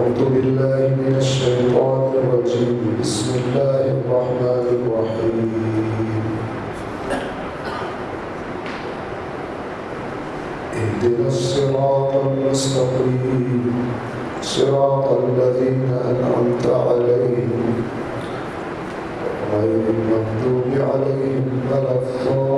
أعوذ بالله من الشيطان الرجيم بسم الله الرحمن الرحيم اهدنا الصراط المستقيم صراط الذين أنعمت عليهم غير المغضوب عليهم ولا الضالين.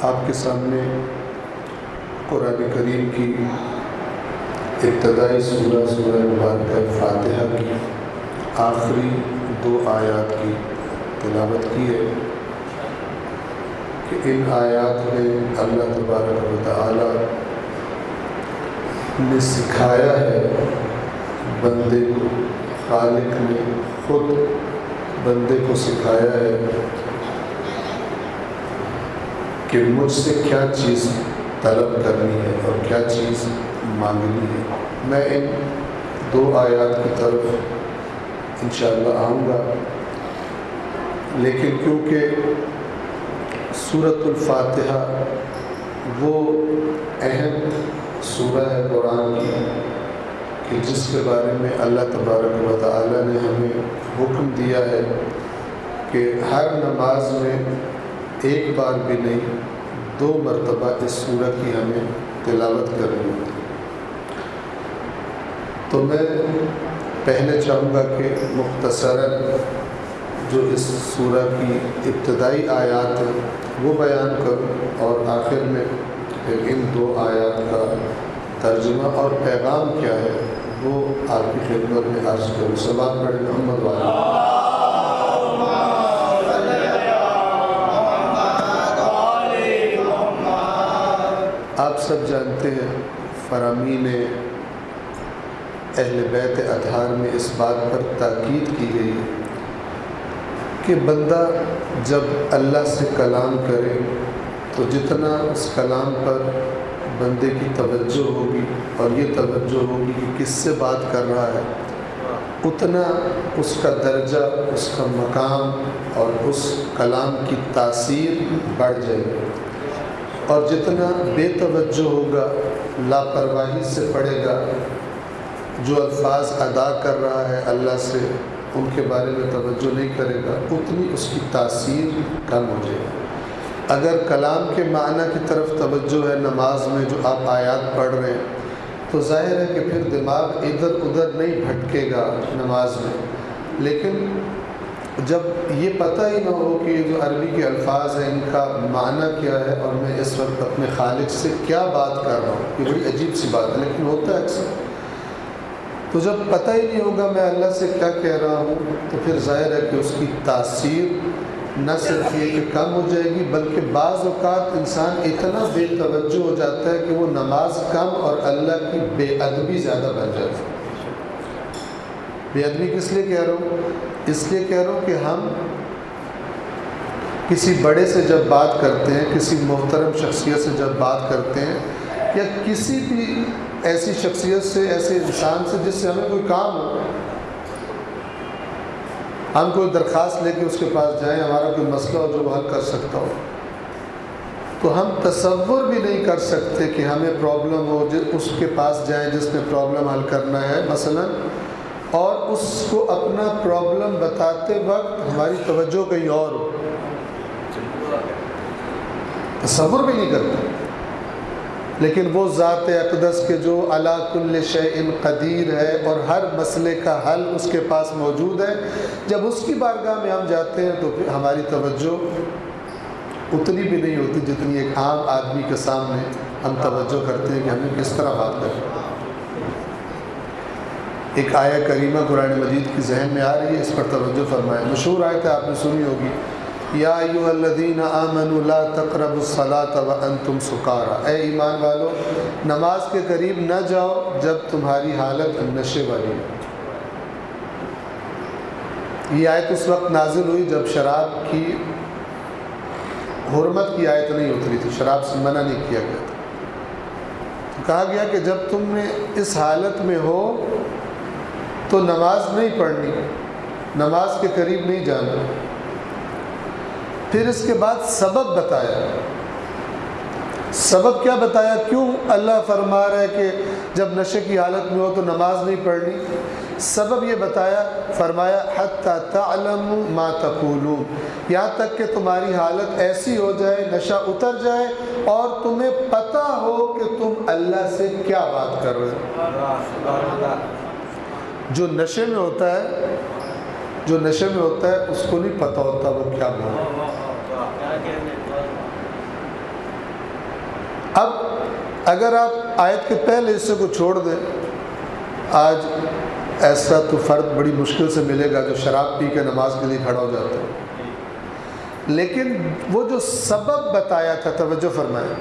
آپ کے سامنے قرآن کریم کی ابتدائی سورہ مبارکہ فاتحہ کی آخری 2 آیات کی تلاوت کی ہے کہ ان آیات میں اللہ تبارک و تعالی نے سکھایا ہے بندے کو، خالق نے خود بندے کو سکھایا ہے کہ مجھ سے کیا چیز طلب کرنی ہے اور کیا چیز مانگنی ہے۔ میں ان 2 آیات کی طرف انشاءاللہ آؤں گا، لیکن کیونکہ سورۃ الفاتحہ وہ اہم سورہ ہے قرآن کی کہ جس کے بارے میں اللہ تبارک و تعالی نے ہمیں حکم دیا ہے کہ ہر نماز میں ایک بار بھی نہیں 2 مرتبہ اس سورہ کی ہمیں تلاوت کرنی ہوتی ہے۔ تو میں پہلے چاہوں گا کہ مختصراً جو اس سورہ کی ابتدائی آیات ہیں وہ بیان کروں اور آخر میں پھر ان 2 آیات کا ترجمہ اور پیغام کیا ہے وہ آپ کی خدمت میں عرض کروں۔ صلوات پڑھیں محمد والے۔ آپ سب جانتے ہیں فرامین اہل بیت اطہار میں اس بات پر تاکید کی گئی کہ بندہ جب اللہ سے کلام کرے تو جتنا اس کلام پر بندے کی توجہ ہوگی اور یہ توجہ ہوگی کہ کس سے بات کر رہا ہے، اتنا اس کا درجہ، اس کا مقام اور اس کلام کی تاثیر بڑھ جائے گی، اور جتنا بے توجہ ہوگا، لاپرواہی سے پڑھے گا، جو الفاظ ادا کر رہا ہے اللہ سے ان کے بارے میں توجہ نہیں کرے گا، اتنی اس کی تاثیر کم ہو جائے گی۔ اگر کلام کے معنی کی طرف توجہ ہے نماز میں جو آپ آیات پڑھ رہے ہیں تو ظاہر ہے کہ پھر دماغ ادھر ادھر نہیں بھٹکے گا نماز میں، لیکن جب یہ پتہ ہی نہ ہو کہ یہ جو عربی کے الفاظ ہیں ان کا معنی کیا ہے اور میں اس وقت اپنے خالق سے کیا بات کر رہا ہوں، یہ بڑی عجیب سی بات ہے، لیکن ہوتا ہے اکثر۔ تو جب پتہ ہی نہیں ہوگا میں اللہ سے کیا کہہ رہا ہوں تو پھر ظاہر ہے کہ اس کی تاثیر نہ صرف یہ کہ کم ہو جائے گی، بلکہ بعض اوقات انسان اتنا بے توجہ ہو جاتا ہے کہ وہ نماز کم اور اللہ کی بے ادبی زیادہ بن جاتی ہے۔ بے ادبی کس لیے کہہ رہا ہوں؟ اس لیے کہہ رہا ہوں کہ ہم کسی بڑے سے جب بات کرتے ہیں، کسی محترم شخصیت سے جب بات کرتے ہیں، یا کسی بھی ایسی شخصیت سے، ایسے انسان سے جس سے ہمیں کوئی کام ہو، ہم کوئی درخواست لے کے اس کے پاس جائیں، ہمارا کوئی مسئلہ ہو جو وہ حل کر سکتا ہو، تو ہم تصور بھی نہیں کر سکتے کہ ہمیں پرابلم ہو، اس کے پاس جائیں جس نے پرابلم حل کرنا ہے مثلا، اور اس کو اپنا پرابلم بتاتے وقت ہماری توجہ کہیں اور ہو، تصور بھی نہیں کرتے۔ لیکن وہ ذات اقدس کے جو علی کل شیء قدیر ہے اور ہر مسئلے کا حل اس کے پاس موجود ہے، جب اس کی بارگاہ میں ہم جاتے ہیں تو پھر ہماری توجہ اتنی بھی نہیں ہوتی جتنی ایک عام آدمی کے سامنے ہم توجہ کرتے ہیں کہ ہمیں کس طرح بات کریں۔ ایک آیہ کریمہ قرآن مجید کی ذہن میں آ رہی ہے، اس پر توجہ فرمائیں۔ مشہور آیت ہے، آپ نے سنی ہوگی، یا ایھا الذین آمنوا لا تقربوا الصلاۃ وانتم سکارى، اے ایمان والو نماز کے قریب نہ جاؤ جب تمہاری حالت نشے والی ہو۔ یہ آیت اس وقت نازل ہوئی جب شراب کی حرمت کی آیت نہیں اتری تھی، شراب سے منع نہیں کیا گیا تھا۔ کہا گیا کہ جب تم نے اس حالت میں ہو تو نماز نہیں پڑھنی، نماز کے قریب نہیں جانا۔ پھر اس کے بعد سبب بتایا۔ سبب کیا بتایا؟ کیوں اللہ فرما رہا ہے کہ جب نشے کی حالت میں ہو تو نماز نہیں پڑھنی؟ سبب یہ بتایا، فرمایا حتی تعلموا ما تقولون، یہاں تک کہ تمہاری حالت ایسی ہو جائے، نشہ اتر جائے اور تمہیں پتہ ہو کہ تم اللہ سے کیا بات کر رہے ہو۔ جو نشے میں ہوتا ہے اس کو نہیں پتہ ہوتا وہ کیا بول رہا ہے۔ اب اگر آپ آیت کے پہلے حصے کو چھوڑ دیں، آج ایسا تو فرد بڑی مشکل سے ملے گا جو شراب پی کے نماز کے لیے کھڑا ہو جاتا ہے، لیکن وہ جو سبب بتایا تھا، توجہ فرمائیں،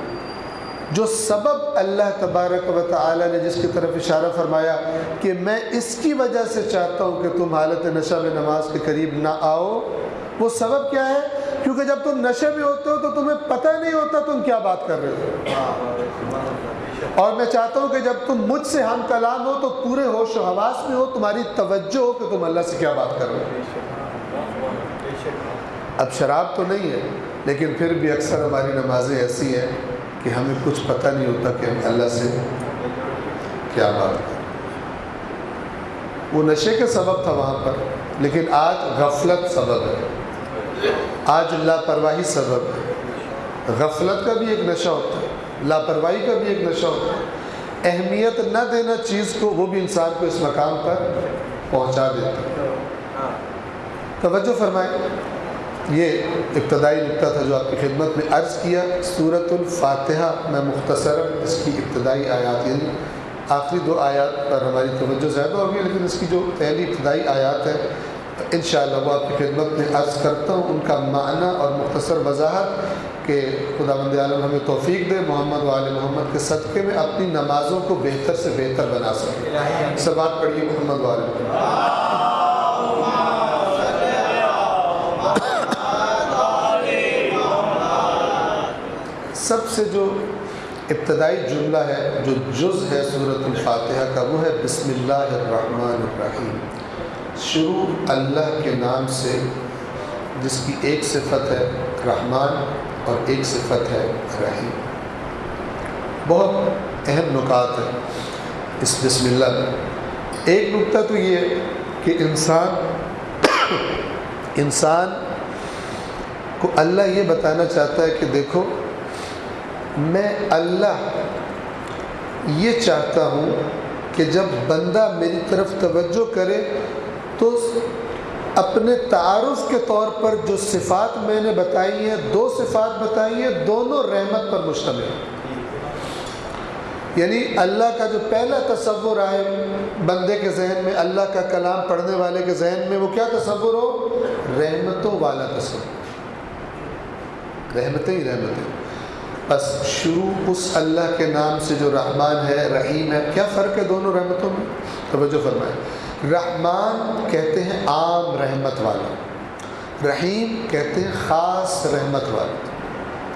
جو سبب اللہ تبارک و تعالی نے جس کی طرف اشارہ فرمایا کہ میں اس کی وجہ سے چاہتا ہوں کہ تم حالت نشہ میں نماز کے قریب نہ آؤ، وہ سبب کیا ہے؟ کیونکہ جب تم نشے میں ہوتے ہو تو تمہیں پتہ نہیں ہوتا تم کیا بات کر رہے ہو، اور میں چاہتا ہوں کہ جب تم مجھ سے ہم کلام ہو تو پورے ہوش و حواس میں ہو، تمہاری توجہ ہو کہ تم اللہ سے کیا بات کر رہے ہو۔ اب شراب تو نہیں ہے، لیکن پھر بھی اکثر ہماری نمازیں ایسی ہیں کہ ہمیں کچھ پتہ نہیں ہوتا کہ ہم اللہ سے کیا بات کریں۔ وہ نشے کے سبب تھا وہاں پر، لیکن آج غفلت سبب ہے، آج لاپرواہی سبب ہے۔ غفلت کا بھی ایک نشہ ہوتا ہے، لاپرواہی کا بھی ایک نشہ ہوتا ہے۔ اہمیت نہ دینا چیز کو، وہ بھی انسان کو اس مقام پر پہنچا دیتا ہے۔ توجہ فرمائیں، یہ ابتدائی نکتہ تھا جو آپ کی خدمت میں عرض کیا۔ سورۃ الفاتحہ میں مختصراً اس کی ابتدائی آیات، یعنی آخری 2 آیات پر ہماری توجہ زیادہ ہوگی، لیکن اس کی جو پہلی ابتدائی آیات ہے انشاءاللہ وہ آپ کی خدمت میں عرض کرتا ہوں، ان کا معنی اور مختصر وضاحت کہ خداوند عالم ہمیں توفیق دے محمد و آل محمد کے صدقے میں اپنی نمازوں کو بہتر سے بہتر بنا سکے۔ صلوات پڑھیے محمد و آل محمد۔ سب سے جو ابتدائی جملہ ہے، جو جز ہے سورۃ الفاتحہ کا، وہ ہے بسم اللہ الرحمن الرحیم، شروع اللہ کے نام سے جس کی ایک صفت ہے رحمان اور ایک صفت ہے رحیم۔ بہت اہم نکات ہے اس بسم اللہ میں۔ ایک نکتہ تو یہ کہ انسان کو اللہ یہ بتانا چاہتا ہے کہ دیکھو میں اللہ یہ چاہتا ہوں کہ جب بندہ میری طرف توجہ کرے تو اپنے تعارف کے طور پر جو صفات میں نے بتائی ہیں، 2 صفات بتائی ہیں، دونوں رحمت پر مشتمل ہیں۔ یعنی اللہ کا جو پہلا تصور آئے بندے کے ذہن میں، اللہ کا کلام پڑھنے والے کے ذہن میں، وہ کیا تصور ہو؟ رحمتوں والا تصور، رحمتیں ہی رحمتیں۔ بس شروع اس اللہ کے نام سے جو رحمان ہے رحیم ہے۔ کیا فرق ہے دونوں رحمتوں میں؟ توجہ فرمائیں، رحمان کہتے ہیں عام رحمت والا، رحیم کہتے ہیں خاص رحمت والا۔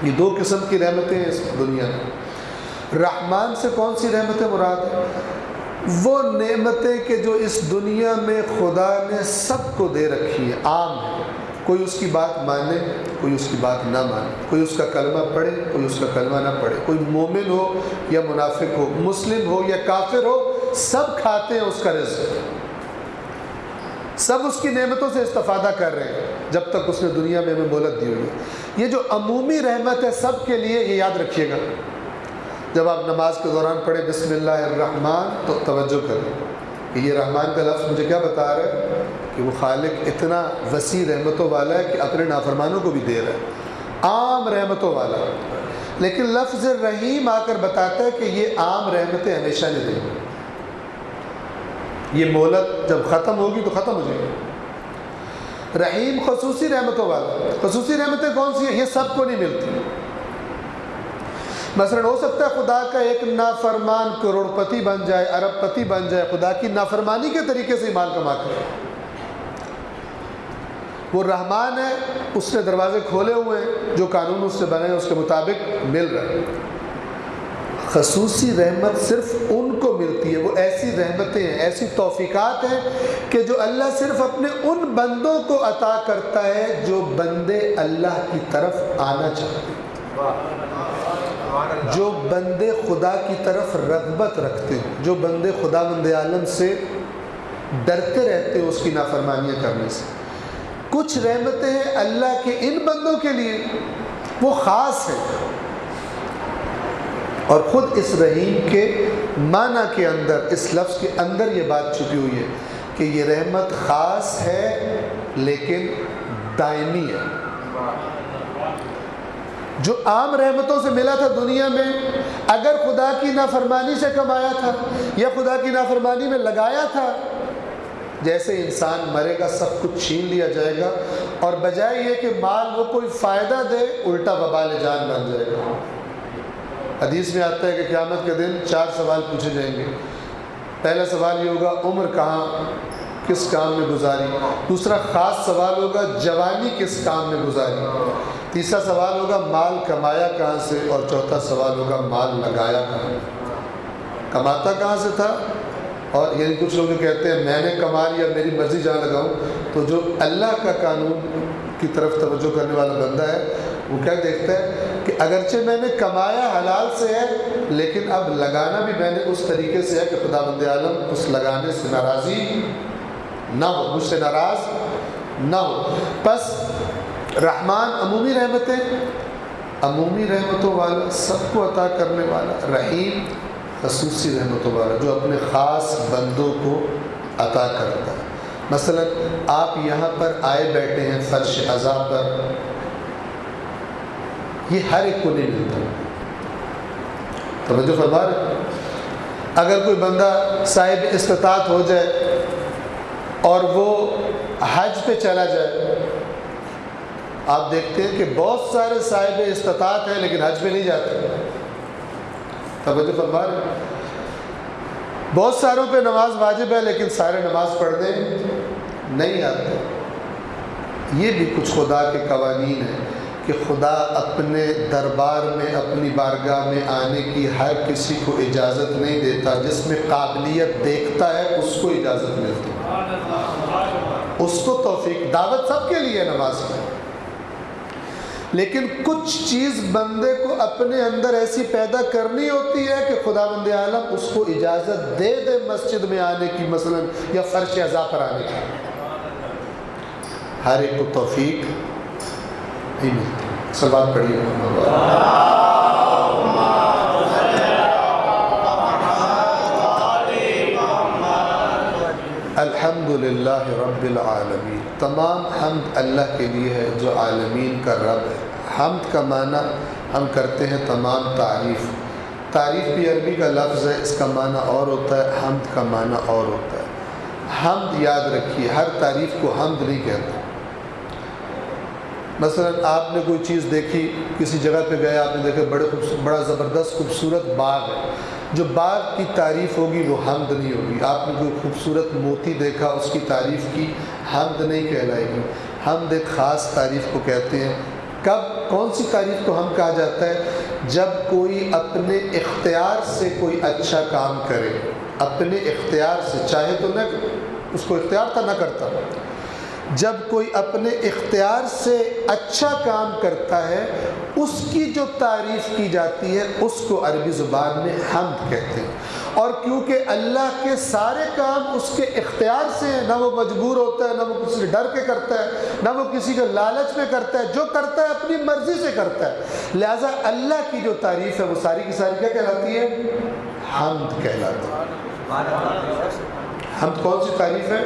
یہ 2 قسم کی رحمتیں ہیں اس دنیا میں۔ رحمان سے کون سی رحمتیں مراد ہیں؟ وہ نعمتیں کہ جو اس دنیا میں خدا نے سب کو دے رکھی ہے، عام ہے، کوئی اس کی بات مانے کوئی اس کی بات نہ مانے، کوئی اس کا کلمہ پڑھے کوئی اس کا کلمہ نہ پڑھے، کوئی مومن ہو یا منافق ہو، مسلم ہو یا کافر ہو، سب کھاتے ہیں اس کا رزق، سب اس کی نعمتوں سے استفادہ کر رہے ہیں جب تک اس نے دنیا میں ہمیں مہلت دی ہوئی ہے۔ یہ جو عمومی رحمت ہے سب کے لیے، یہ یاد رکھیے گا۔ جب آپ نماز کے دوران پڑھیں بسم اللہ الرحمن تو توجہ کریں کہ یہ رحمان کا لفظ مجھے کیا بتا رہا ہے کہ وہ خالق اتنا وسیع رحمتوں والا ہے کہ اپنے نافرمانوں کو بھی دے رہا ہے، عام رحمتوں والا۔ لیکن لفظ رحیم آ کر بتاتا ہے کہ یہ عام رحمتیں ہمیشہ نہیں دیں گے، یہ مہلت جب ختم ہوگی تو ختم ہو جائے گی۔ رحیم خصوصی رحمتوں والا، خصوصی رحمتیں کون سی ہیں؟ یہ سب کو نہیں ملتی۔ مثلا ہو سکتا ہے خدا کا ایک نافرمان کروڑ پتی بن جائے، ارب پتی بن جائے، خدا کی نافرمانی کے طریقے سے مال کما کر، وہ رحمان ہے، اس نے دروازے کھولے ہوئے ہیں، جو قانون اس سے بنے اس کے مطابق مل رہا ہے۔ خصوصی رحمت صرف ان کو ملتی ہے، وہ ایسی رحمتیں ہیں، ایسی توفیقات ہیں کہ جو اللہ صرف اپنے ان بندوں کو عطا کرتا ہے جو بندے اللہ کی طرف آنا چاہتے ہیں، جو بندے خدا کی طرف رغبت رکھتے ہیں، جو بندے خداوند عالم سے ڈرتے رہتے ہیں اس کی نافرمانیاں کرنے سے۔ کچھ رحمتیں ہیں اللہ کے ان بندوں کے لیے، وہ خاص ہیں، اور خود اس رحیم کے معنی کے اندر، اس لفظ کے اندر یہ بات چھپی ہوئی ہے کہ یہ رحمت خاص ہے لیکن دائمی ہے۔ جو عام رحمتوں سے ملا تھا دنیا میں، اگر خدا کی نافرمانی سے کمایا تھا یا خدا کی نافرمانی میں لگایا تھا، جیسے انسان مرے گا سب کچھ چھین لیا جائے گا، اور بجائے یہ کہ مال وہ کوئی فائدہ دے الٹا وبال جان بن جائے گا۔ حدیث میں آتا ہے کہ قیامت کے دن 4 سوال پوچھے جائیں گے۔ پہلا سوال یہ ہوگا عمر کہاں، کس کام میں گزاری؟ دوسرا خاص سوال ہوگا جوانی کس کام میں گزاری؟ تیسرا سوال ہوگا مال کمایا کہاں سے؟ اور چوتھا سوال ہوگا مال لگایا کہاں؟ کماتا کہاں سے تھا؟ اور یعنی کچھ لوگ جو کہتے ہیں میں نے کما لیا میری مرضی جہاں لگاؤں، تو جو اللہ کا قانون کی طرف توجہ کرنے والا بندہ ہے وہ کیا دیکھتا ہے کہ اگرچہ میں نے کمایا حلال سے ہے، لیکن اب لگانا بھی میں نے اس طریقے سے ہے کہ خداوند عالم اس لگانے سے ناراضی نہ ہو، مجھ سے ناراض نہ ہو۔ پس رحمان عمومی رحمتیں، عمومی رحمتوں والا، سب کو عطا کرنے والا، رحیم خصوصی رحمتوں والا جو اپنے خاص بندوں کو عطا کرتا ہے۔ مثلا آپ یہاں پر آئے بیٹھے ہیں فرش عزا پر، یہ ہر ایک کو نہیں ملتا، توجہ فرما رہے۔ اگر کوئی بندہ صاحب استطاعت ہو جائے اور وہ حج پہ چلا جائے، آپ دیکھتے ہیں کہ بہت سارے صاحب استطاعت ہیں لیکن حج پہ نہیں جاتے، توجہ فرما رہے۔ بہت ساروں پہ نماز واجب ہے لیکن سارے نماز پڑھنے نہیں آتے۔ یہ بھی کچھ خدا کے قوانین ہیں کہ خدا اپنے دربار میں، اپنی بارگاہ میں آنے کی ہر کسی کو اجازت نہیں دیتا، جس میں قابلیت دیکھتا ہے اس کو اجازت ملتی ہے، اس کو توفیق۔ دعوت سب کے لیے نماز میں، لیکن کچھ چیز بندے کو اپنے اندر ایسی پیدا کرنی ہوتی ہے کہ خداوند عالم اس کو اجازت دے دے مسجد میں آنے کی، مثلا یا فرش عزا پر آنے کی۔ ہر ایک کو توفیق نہیں ملتی۔ صلوات پڑھیے۔ الحمدللہ رب العالمین، تمام حمد اللہ کے لیے ہے جو عالمین کا رب ہے۔ حمد کا معنی ہم کرتے ہیں تمام تعریف، تعریف بھی عربی کا لفظ ہے، اس کا معنی اور ہوتا ہے، حمد کا معنی اور ہوتا ہے۔ حمد یاد رکھیے، ہر تعریف کو حمد نہیں کہتے۔ مثلا آپ نے کوئی چیز دیکھی، کسی جگہ پہ گئے، آپ نے دیکھا بڑا زبردست خوبصورت باغ ہے، جو باغ کی تعریف ہوگی وہ حمد نہیں ہوگی۔ آپ نے کوئی خوبصورت موتی دیکھا، اس کی تعریف کی، حمد نہیں کہلائے گی۔ حمد ایک خاص تعریف کو کہتے ہیں۔ کب، کون سی تعریف کو حمد کہا جاتا ہے؟ جب کوئی اپنے اختیار سے کوئی اچھا کام کرے، اپنے اختیار سے، چاہے تو نہ اس کو اختیار تھا نہ کرتا، جب کوئی اپنے اختیار سے اچھا کام کرتا ہے اس کی جو تعریف کی جاتی ہے اس کو عربی زبان میں حمد کہتے ہیں۔ اور کیونکہ اللہ کے سارے کام اس کے اختیار سے ہیں، نہ وہ مجبور ہوتا ہے، نہ وہ کسی سے ڈر کے کرتا ہے، نہ وہ کسی کے لالچ میں کرتا ہے، جو کرتا ہے اپنی مرضی سے کرتا ہے، لہٰذا اللہ کی جو تعریف ہے وہ ساری کی ساری کیا کہلاتی ہے؟ حمد کہلاتی ہے۔ حمد کون سی تعریف ہے؟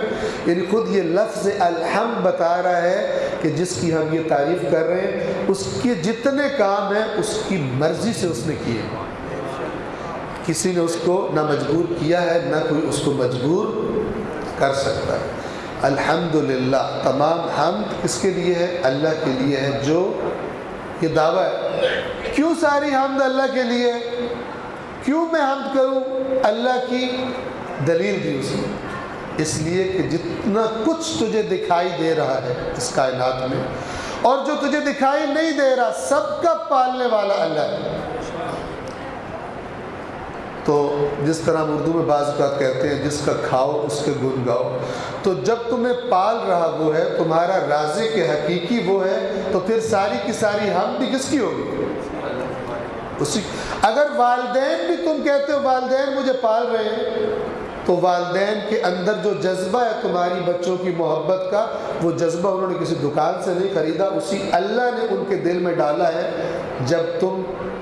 یعنی خود یہ لفظ الحمد بتا رہا ہے کہ جس کی ہم یہ تعریف کر رہے ہیں اس کے جتنے کام ہیں اس کی مرضی سے اس نے کیے، کسی نے اس کو نہ مجبور کیا ہے نہ کوئی اس کو مجبور کر سکتا ہے۔ الحمدللہ، تمام حمد کس کے لیے ہے؟ اللہ کے لیے ہے، جو یہ دعویٰ ہے۔ کیوں ساری حمد اللہ کے لیے؟ کیوں میں حمد کروں؟ اللہ کی دلیل دی اس نے، اس لیے کہ جتنا کچھ تجھے دکھائی دے رہا ہے اس کائنات میں اور جو تجھے دکھائی نہیں دے رہا، سب کا پالنے والا اللہ ہے۔ تو جس طرح ہم اردو میں بعض اوقات کہتے ہیں جس کا کھاؤ اس کے گن گاؤ، تو جب تمہیں پال رہا وہ ہے، تمہارا رازق حقیقی وہ ہے، تو پھر ساری کی ساری ہم بھی کس کی ہوگی؟ اسی۔ اگر والدین بھی تم کہتے ہو والدین مجھے پال رہے ہیں، تو والدین کے اندر جو جذبہ ہے تمہاری بچوں کی محبت کا، وہ جذبہ انہوں نے کسی دکان سے نہیں خریدا، اسی اللہ نے ان کے دل میں ڈالا ہے جب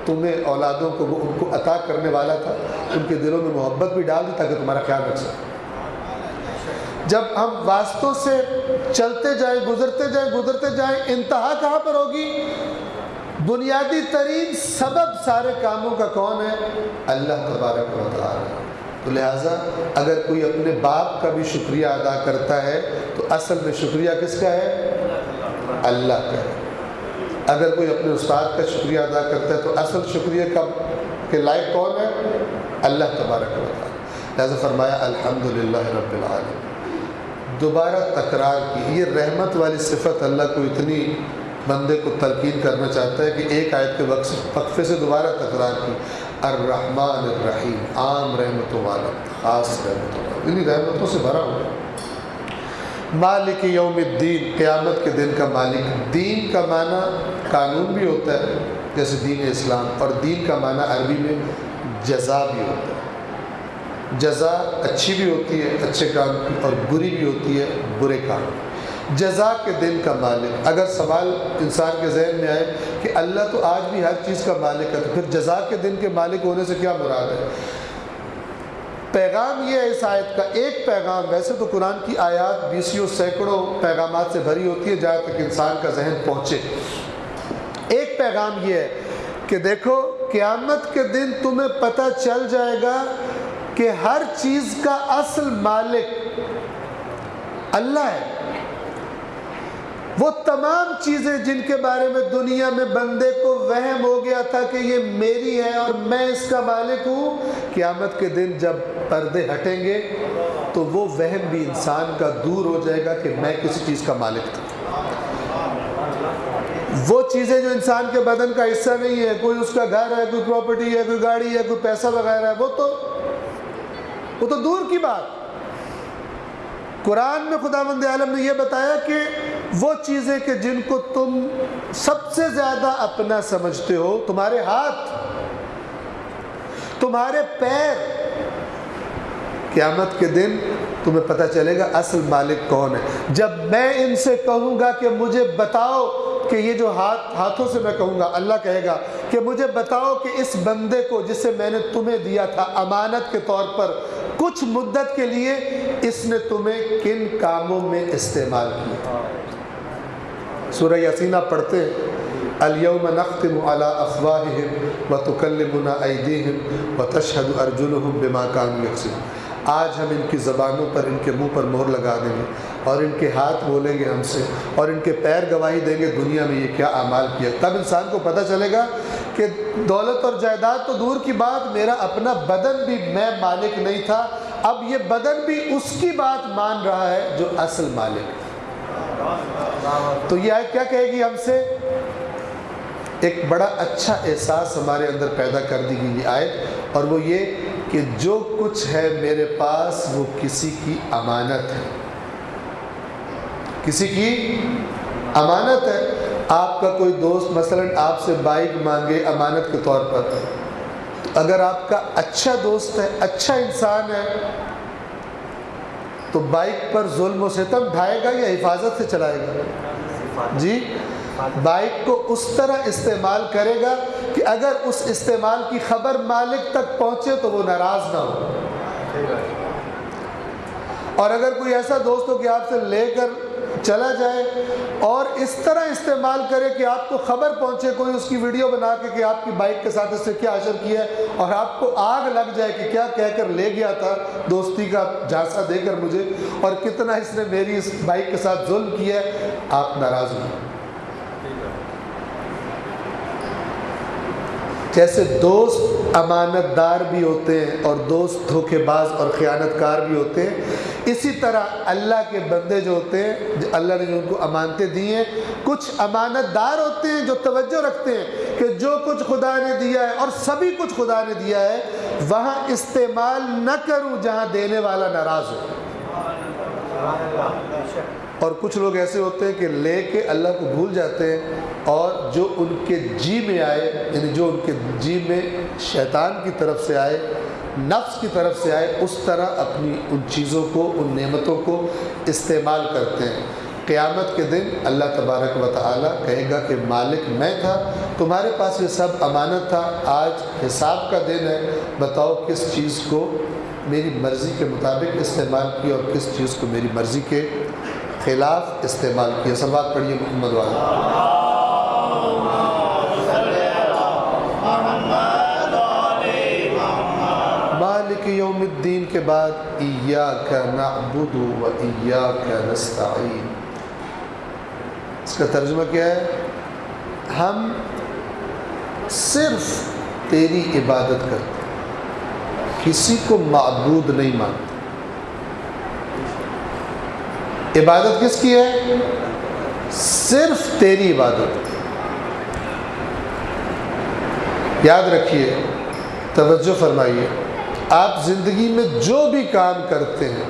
تمہیں اولادوں کو وہ ان کو عطا کرنے والا تھا، ان کے دلوں میں محبت بھی ڈال دی تاکہ تمہارا خیال رکھ سکے۔ جب ہم واسطوں سے چلتے جائیں، گزرتے جائیں، انتہا کہاں پر ہوگی؟ بنیادی ترین سبب سارے کاموں کا کون ہے؟ اللہ تبارک و تعالی۔ تو لہٰذا اگر کوئی اپنے باپ کا بھی شکریہ ادا کرتا ہے تو اصل میں شکریہ کس کا ہے؟ اللہ کا ہے۔ اگر کوئی اپنے استاد کا شکریہ ادا کرتا ہے تو اصل شکریہ کے لائق کون ہے؟ اللہ تبارک و تعالی۔ لہٰذا فرمایا الحمدللہ رب العالمین۔ دوبارہ تکرار کی، یہ رحمت والی صفت اللہ کو اتنی بندے کو تلقین کرنا چاہتا ہے کہ ایک آیت کے وقفے سے دوبارہ تکرار کی، الرحمن الرحیم، عام رحمتوں والا، خاص رحمتوں والا، انہی رحمتوں سے بھرا ہوا۔ مالک یوم الدین، قیامت کے دن کا مالک۔ دین کا معنی قانون بھی ہوتا ہے جیسے دین اسلام، اور دین کا معنی عربی میں جزا بھی ہوتا ہے۔ جزا اچھی بھی ہوتی ہے اچھے کام کی، اور بری بھی ہوتی ہے برے کام کی۔ جزا کے دن کا مالک۔ اگر سوال انسان کے ذہن میں آئے کہ اللہ تو آج بھی ہر چیز کا مالک ہے، تو پھر جزا کے دن کے مالک ہونے سے کیا مراد ہے؟ پیغام یہ ہے اس آیت کا، ایک پیغام، ویسے تو قرآن کی آیات بیسیوں سینکڑوں پیغامات سے بھری ہوتی ہے جہاں تک انسان کا ذہن پہنچے۔ ایک پیغام یہ ہے کہ دیکھو قیامت کے دن تمہیں پتہ چل جائے گا کہ ہر چیز کا اصل مالک اللہ ہے۔ وہ تمام چیزیں جن کے بارے میں دنیا میں بندے کو وہم ہو گیا تھا کہ یہ میری ہے اور میں اس کا مالک ہوں، قیامت کے دن جب پردے ہٹیں گے تو وہ وہم بھی انسان کا دور ہو جائے گا کہ میں کسی چیز کا مالک تھا۔ وہ چیزیں جو انسان کے بدن کا حصہ نہیں ہے، کوئی اس کا گھر ہے، کوئی پراپرٹی ہے، کوئی گاڑی ہے، کوئی پیسہ وغیرہ ہے، وہ تو دور کی بات۔ قرآن میں خداوند عالم نے یہ بتایا کہ وہ چیزیں کہ جن کو تم سب سے زیادہ اپنا سمجھتے ہو، تمہارے ہاتھ، تمہارے پیر، قیامت کے دن تمہیں پتہ چلے گا اصل مالک کون ہے۔ جب میں ان سے کہوں گا کہ مجھے بتاؤ کہ یہ جو ہاتھوں سے میں کہوں گا، اللہ کہے گا کہ مجھے بتاؤ کہ اس بندے کو جسے میں نے تمہیں دیا تھا امانت کے طور پر کچھ مدت کے لیے، اس نے تمہیں کن کاموں میں استعمال کیا۔ سورہ یاسین آپ پڑھتے ہیں، الیوم نختم علی افواہہم وتکلمنا ایدیہم وتشہد ارجلہم بما کانوا یکسبون۔ آج ہم ان کی زبانوں پر، ان کے منہ پر مہر لگا دیں گے، اور ان کے ہاتھ بولیں گے ہم سے، اور ان کے پیر گواہی دیں گے دنیا میں یہ کیا اعمال کیا۔ تب انسان کو پتہ چلے گا کہ دولت اور جائیداد تو دور کی بات، میرا اپنا بدن بھی میں مالک نہیں تھا، اب یہ بدن بھی اس کی بات مان رہا ہے جو اصل مالک ہے۔ تو یہ آیت کیا کہے گی ہم سے؟ ایک بڑا اچھا احساس ہمارے اندر پیدا کر دی گئی یہ آیت، اور وہ یہ کہ جو کچھ ہے میرے پاس وہ کسی کی امانت ہے، کسی کی امانت ہے۔ آپ کا کوئی دوست مثلاً آپ سے بائک مانگے امانت کے طور پر، اگر آپ کا اچھا دوست ہے، اچھا انسان ہے، تو بائک پر ظلم و ستم ڈھائے گا یا حفاظت سے چلائے گا؟ جی، بائک کو اس طرح استعمال کرے گا کہ اگر اس استعمال کی خبر مالک تک پہنچے تو وہ ناراض نہ ہو۔ اور اگر کوئی ایسا دوست ہو کہ آپ سے لے کر چلا جائے اور اس طرح استعمال کرے کہ آپ کو خبر پہنچے، کوئی اس کی ویڈیو بنا کے کہ آپ کی بائک کے ساتھ اس سے کیا اشر کیا ہے، اور آپ کو آگ لگ جائے کہ کیا کہہ کر لے گیا تھا دوستی کا جھانسا دے کر مجھے، اور کتنا اس نے میری اس بائک کے ساتھ ظلم کیا ہے، آپ ناراض ہوں۔ جیسے دوست امانت دار بھی ہوتے ہیں اور دوست دھوکے باز اور خیانت کار بھی ہوتے ہیں، اسی طرح اللہ کے بندے جو ہوتے ہیں، اللہ نے جو ان کو امانتیں دی ہیں، کچھ امانت دار ہوتے ہیں جو توجہ رکھتے ہیں کہ جو کچھ خدا نے دیا ہے، اور سبھی کچھ خدا نے دیا ہے، وہاں استعمال نہ کروں جہاں دینے والا ناراض ہو۔ اور کچھ لوگ ایسے ہوتے ہیں کہ لے کے اللہ کو بھول جاتے ہیں، اور جو ان کے جی میں آئے، یعنی جو ان کے جی میں شیطان کی طرف سے آئے، نفس کی طرف سے آئے، اس طرح اپنی ان چیزوں کو، ان نعمتوں کو استعمال کرتے ہیں۔ قیامت کے دن اللہ تبارک و تعالیٰ کہے گا کہ مالک میں تھا، تمہارے پاس یہ سب امانت تھا، آج حساب کا دن ہے، بتاؤ کس چیز کو میری مرضی کے مطابق استعمال کیا اور کس چیز کو میری مرضی کے خلاف استعمال کیا۔ صلوات پڑھیے محمد والا۔ مالک یوم الدین کے بعد ایاک نعبد و ایاک نستعین، اس کا ترجمہ کیا ہے؟ ہم صرف تیری عبادت کرتے، کسی کو معبود نہیں مانتے۔ عبادت کس کی ہے؟ صرف تیری عبادت۔ یاد رکھیے، توجہ فرمائیے، آپ زندگی میں جو بھی کام کرتے ہیں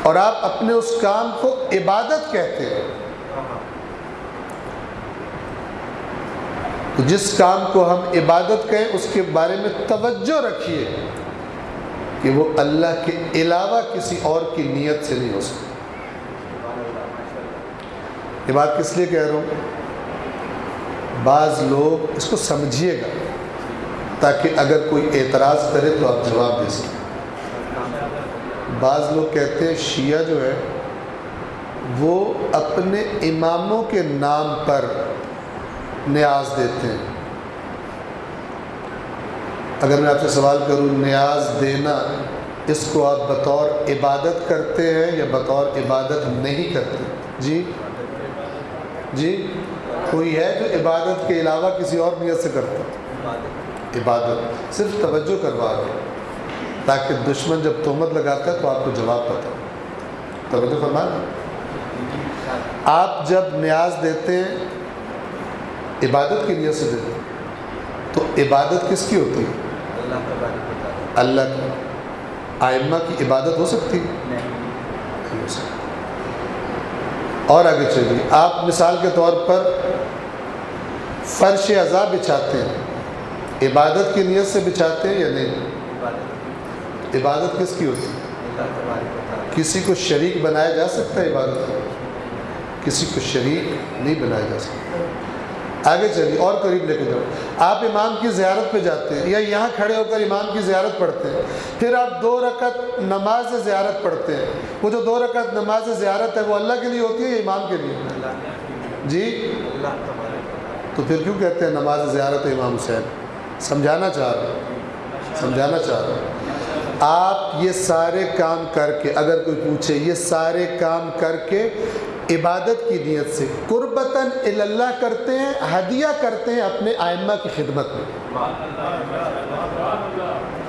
اور آپ اپنے اس کام کو عبادت کہتے ہیں، تو جس کام کو ہم عبادت کہیں اس کے بارے میں توجہ رکھیے کہ وہ اللہ کے علاوہ کسی اور کی نیت سے نہیں ہو سکتی۔ یہ بات کس لیے کہہ رہا ہوں؟ بعض لوگ اس کو سمجھیے گا تاکہ اگر کوئی اعتراض کرے تو آپ جواب دے سکیں۔ بعض لوگ کہتے ہیں شیعہ جو ہے وہ اپنے اماموں کے نام پر نیاز دیتے ہیں۔ اگر میں آپ سے سوال کروں نیاز دینا، اس کو آپ بطور عبادت کرتے ہیں یا بطور عبادت نہیں کرتے؟ جی کوئی ہے جو عبادت کے علاوہ کسی اور نیت سے کرتا؟ عبادت صرف توجہ کروا رہے تاکہ دشمن جب تہمت لگاتا ہے تو آپ کو جواب پتہ ہو۔ توجہ فرمائیں، آپ جب نیاز دیتے ہیں عبادت کی نیت سے دیتے ہیں تو عبادت کس کی ہوتی ہے؟ اللہ کی۔ ائمہ کی عبادت ہو سکتی ہے؟ نہیں ہو سکتی۔ اور آگے چلیے، آپ مثال کے طور پر فرش عزا بچھاتے ہیں، عبادت کی نیت سے بچھاتے ہیں یا نہیں؟ عبادت کس کی ہوتی ہے؟ کسی کو شریک بنایا جا سکتا ہے عبادت میں؟ کسی کو شریک نہیں بنایا جا سکتا۔ آگے چلیے اور قریب لے کے جاؤ، آپ امام کی زیارت پہ جاتے ہیں یا یہاں کھڑے ہو کر امام کی زیارت پڑھتے ہیں، پھر آپ 2 رکعت نماز زیارت پڑھتے ہیں، وہ جو 2 رکعت نماز زیارت ہے وہ اللہ کے لیے ہوتی ہے یا امام کے لیے؟ جی تو پھر کیوں کہتے ہیں نماز زیارت امام حسین؟ سمجھانا چاہ رہا ہوں آپ یہ سارے کام کر کے، اگر کوئی پوچھے یہ سارے کام کر کے عبادت کی نیت سے قربتاً اللہ کرتے ہیں، ہدیہ کرتے ہیں اپنے ائمہ کی خدمت میں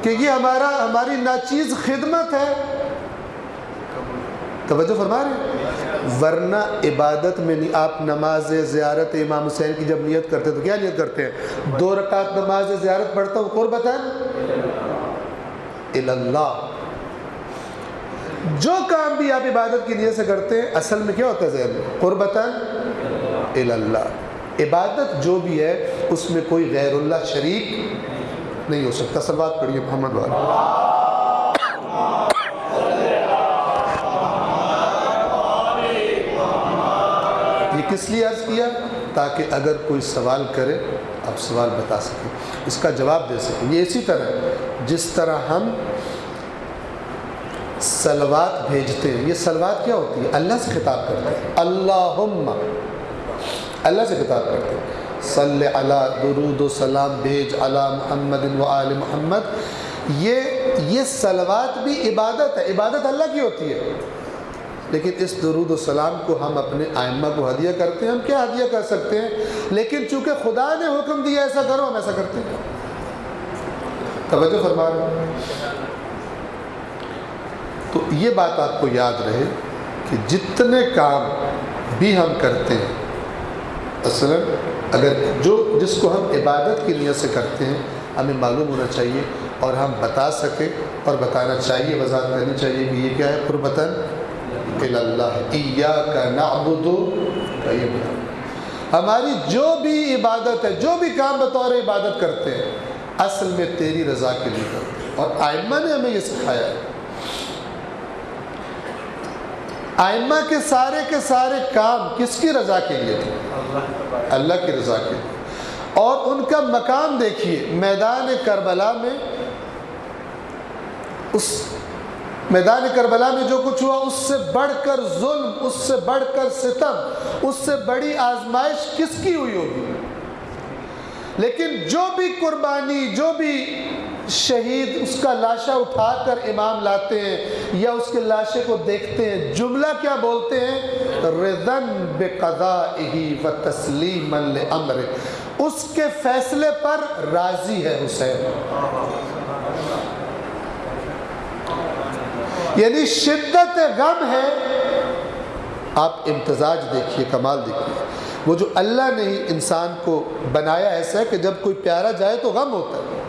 کہ یہ ہماری ناچیز خدمت ہے۔ توجہ فرما رہے ہیں؟ ورنہ عبادت میں نہیں۔ آپ نماز زیارت امام حسین کی جب نیت کرتے تو کیا نیت کرتے ہیں؟ 2 رکعت نماز زیارت پڑھتا ہوں قربتاً اللہ۔ جو کام بھی آپ عبادت کی نیت سے کرتے ہیں اصل میں کیا ہوتا ہے ذہن میں؟ قربتاً اللہ۔ عبادت جو بھی ہے اس میں کوئی غیر اللہ شریک نہیں ہو سکتا۔ صلوات پڑھیے محمد والا۔ یہ کس لیے عرض کیا؟ تاکہ اگر کوئی سوال کرے آپ سوال بتا سکیں، اس کا جواب دے سکیں۔ یہ اسی طرح ہے جس طرح ہم صلوات بھیجتے ہیں، یہ صلوات کیا ہوتی ہے؟ اللہ سے خطاب کرتے ہیں، اللہم، اللہ سے خطاب کرتے ہیں، صلی علی، درود و سلام بھیج علی محمد و آل محمد۔ یہ صلوات بھی عبادت ہے، عبادت اللہ کی ہوتی ہے، لیکن اس درود و سلام کو ہم اپنے ائمہ کو ہدیہ کرتے ہیں۔ ہم کیا ہدیہ کر سکتے ہیں؟ لیکن چونکہ خدا نے حکم دیا ایسا کرو، ہم ایسا کرتے ہیں۔ توجہ فرما رہے ہیں؟ تو یہ بات آپ کو یاد رہے کہ جتنے کام بھی ہم کرتے ہیں، اصلاً اگر جس کو ہم عبادت کی نیت سے کرتے ہیں، ہمیں معلوم ہونا چاہیے اور ہم بتا سکیں اور بتانا چاہیے، وضاحت کرنی چاہیے کہ یہ کیا ہے، قربتاً الی اللہ، ایاک نعبد کا یہ بیان۔ ہماری جو بھی عبادت ہے، جو بھی کام بطور عبادت کرتے ہیں، اصل میں تیری رضا کے لیے کرتے ہیں، اور ائمہ نے ہمیں یہ سکھایا ہے۔ ائمہ کے سارے کام کس کی رضا کے لیے تھے؟ اللہ کی رضا کے لیے۔ اور ان کا مقام دیکھیے، میدان کربلا میں، اس میدان کربلا میں جو کچھ ہوا، اس سے بڑھ کر ظلم، اس سے بڑھ کر ستم، اس سے بڑی آزمائش کس کی ہوئی ہوگی؟ لیکن جو بھی قربانی، جو بھی شہید اس کا لاشا اٹھا کر امام لاتے ہیں یا اس کے لاشے کو دیکھتے ہیں، جملہ کیا بولتے ہیں؟ رضاً بقضائہ وتسلیما لامرہ، اس کے فیصلے پر راضی ہے حسین۔ یعنی شدت غم ہے۔ آپ امتزاج دیکھیے، کمال دیکھیے، وہ جو اللہ نے ہی انسان کو بنایا ایسا ہے کہ جب کوئی پیارا جائے تو غم ہوتا ہے،